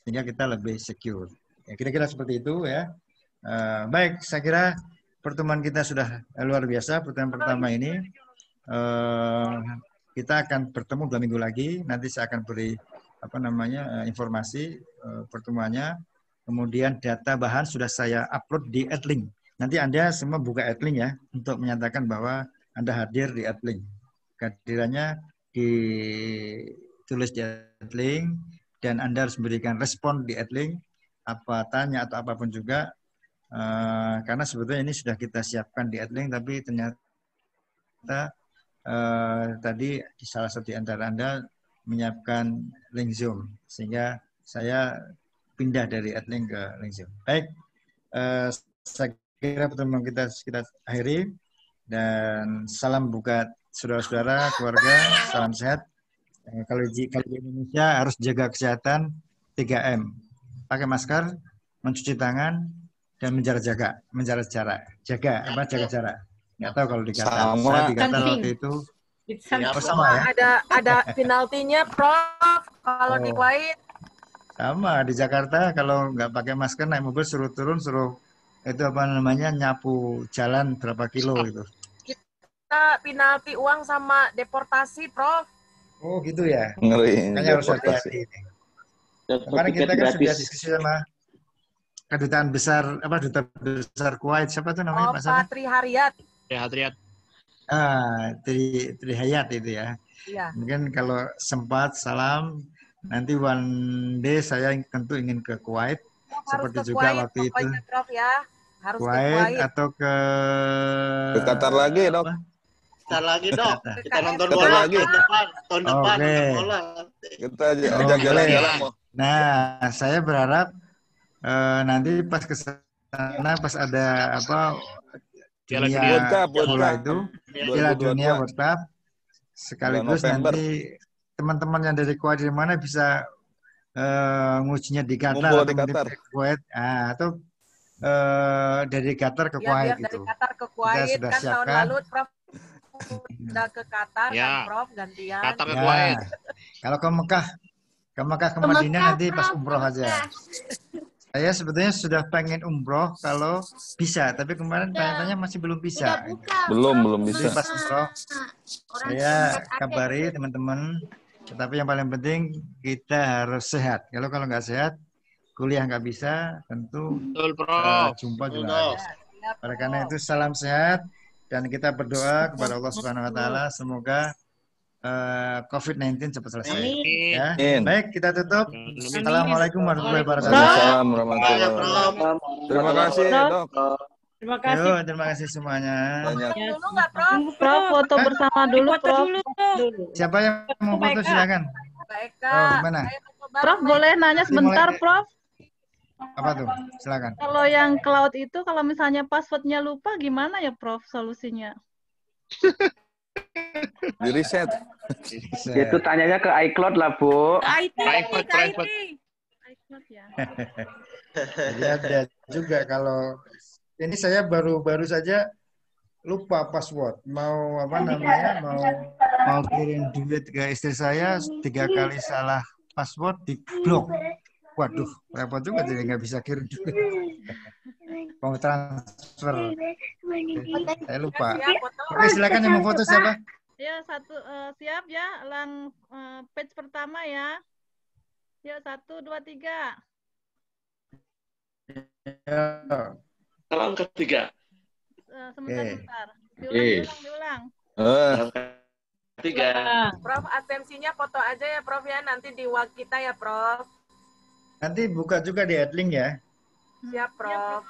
Sehingga kita lebih secure. Ya, kira-kira seperti itu ya. Baik, saya kira pertemuan kita sudah luar biasa. Pertemuan pertama ini. Kita akan bertemu 2 minggu lagi. Nanti saya akan beri informasi pertemuannya. Kemudian data bahan sudah saya upload di Adlink. Nanti Anda semua buka Adlink ya untuk menyatakan bahwa Anda hadir di Adlink. Kehadirannya ditulis di Adlink dan Anda harus memberikan respon di Adlink, apa tanya atau apapun juga. Karena sebetulnya ini sudah kita siapkan di Adlink, tapi ternyata tadi salah satu di antara Anda menyiapkan link Zoom, sehingga saya pindah dari Adlink ke link Zoom. Baik, saya kira pertemuan kita akhiri, dan salam buat saudara-saudara, keluarga, salam sehat. Kalau di Indonesia harus jaga kesehatan 3M, pakai masker, mencuci tangan, dan menjaga jarak. Jaga jarak. Nggak tahu kalau di Qatar. Saya di Qatar waktu itu. Sama ya? Ada penaltinya, Prof. Kalau di Kuwait. Sama di Jakarta kalau nggak pakai masker naik mobil suruh turun, suruh nyapu jalan berapa kilo itu. Kita penalti uang sama deportasi, Prof. Oh gitu ya. Ngeri. Makanya harus hati-hati. Kemarin kita kan sudah diskusi sama kedutaan besar duta besar Kuwait, siapa tuh namanya Pak Sarah? Trihayat. Trihayat itu ya. Iya. Mungkin kalau sempat salam. Nanti one day saya tentu ingin ke Kuwait, seperti juga Kuwait, waktu itu. Prof, ya. Harus Kuwait, ke Kuwait atau ke Qatar lagi, Dok. Qatar lagi, Dok. Kita nonton bola lagi. Tahun depan nonton bola. Kita jalan-jalan. Nah, saya berharap nanti pas ke sana, pas ada dunia bola itu, Piala Dunia World Cup, sekaligus nanti teman-teman yang dari Kuwait di mana bisa ngujinya di Qatar Ngumpul atau di Qatar. Kuwait, atau dari Qatar ke Kuwait Dari gitu. Qatar ke Kita Kuwait sudah kan tahun siapkan. lalu Prof udah ke Qatar kan Prof gantian. Qatar ke Kuwait. Kalau ke Mekah ke Madinah nanti pas umroh aja. Saya sebetulnya sudah pengen umroh kalau bisa, tapi kemarin tanya-tanya masih belum bisa. Belum bisa. Jadi pas umroh saya kabari teman-teman. Tetapi yang paling penting kita harus sehat. Kalau nggak sehat, kuliah nggak bisa, tentu jumpa juga harus. Oleh karena itu salam sehat dan kita berdoa kepada Allah Subhanahu Wa Taala semoga COVID-19 cepat selesai. Ya. Baik, kita tutup. Assalamualaikum warahmatullahi wabarakatuh. Waalaikumsalam warahmatullahi wabarakatuh. Terima kasih, Dok. Terima kasih. Terima kasih semuanya. Dulu nggak Prof? Prof, foto bersama dulu, Prof. Siapa yang mau foto silakan. Baik, gimana? Prof, boleh nanya sebentar, Prof? Apa tuh? Silakan. Kalau yang cloud itu, kalau misalnya passwordnya lupa, gimana ya, Prof, solusinya? Di reset. Itu tanyanya ke iCloud lah, Bu. Private. iCloud ya. Jadi ada juga kalau ini saya baru saja lupa password. Mau mau kirim duit ke istri saya 3 kali salah password di blok. Waduh, repot juga jadi nggak bisa kirim duit. Mau transfer. Saya lupa. Oke, silakan yang mau foto siapa? Ya, siap ya. Page pertama ya. Ya, 1, 2, 3. Ya. Salam ketiga. Sebentar. Diulang. Ketiga. Prof, atensinya foto aja ya Prof ya, nanti di wall kita ya Prof. Nanti buka juga di Adlink ya. Siap Prof.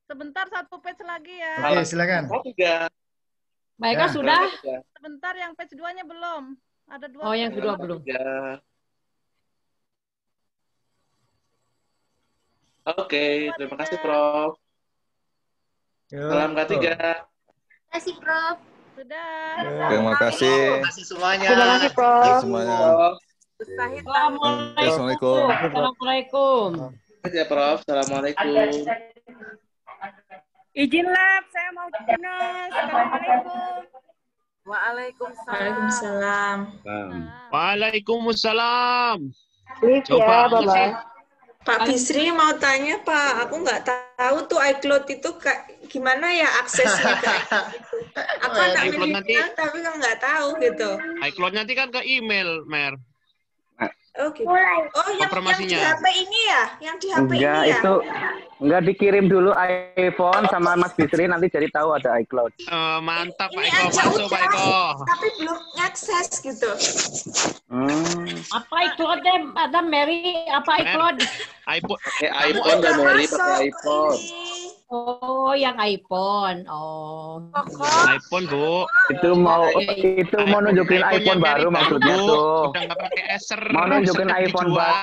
Sebentar, 1 page lagi ya. Oke, silakan. Baik, sudah? Sebentar, yang page 2-nya belum. Ada 2. Oh, yang kedua belum. Oke, terima kasih Prof. Salam ketiga. Terima kasih Prof. Sudah. Terima kasih. Terima kasih semuanya. Terima kasih, Prof. Semuanya. Assalamualaikum. Assalamualaikum. Ya Prof. Assalamualaikum. Izin lab, saya mau dinas. Assalamualaikum. Waalaikumsalam. Waalaikumsalam. Coba Bapak. Pak Bisri mau tanya Pak, aku nggak tahu tuh iCloud itu gimana ya aksesnya Kak. Aku anak milenial tapi kan nggak tahu gitu. iCloud nanti kan ke email, Mer. Oh gitu. Oh yang di HP ini ya? Yang di HP enggak, ini ya? Itu enggak dikirim dulu iPhone sama Mas Bisri nanti jadi tahu ada iCloud. Mantap Pak Ini Eko, aja masuk Pak Eko. Tapi belum akses gitu. Apa iCloud-nya, Madam Mary? Apa iCloud? iPhone. Pakai iPhone dan Mary pakai iPhone. Oh, yang iPhone. Oh. iPhone, Bu. Itu mau nunjukin iPhone baru maksudnya tuh. Udah nggak pakai Acer. Mau nunjukin iPhone baru.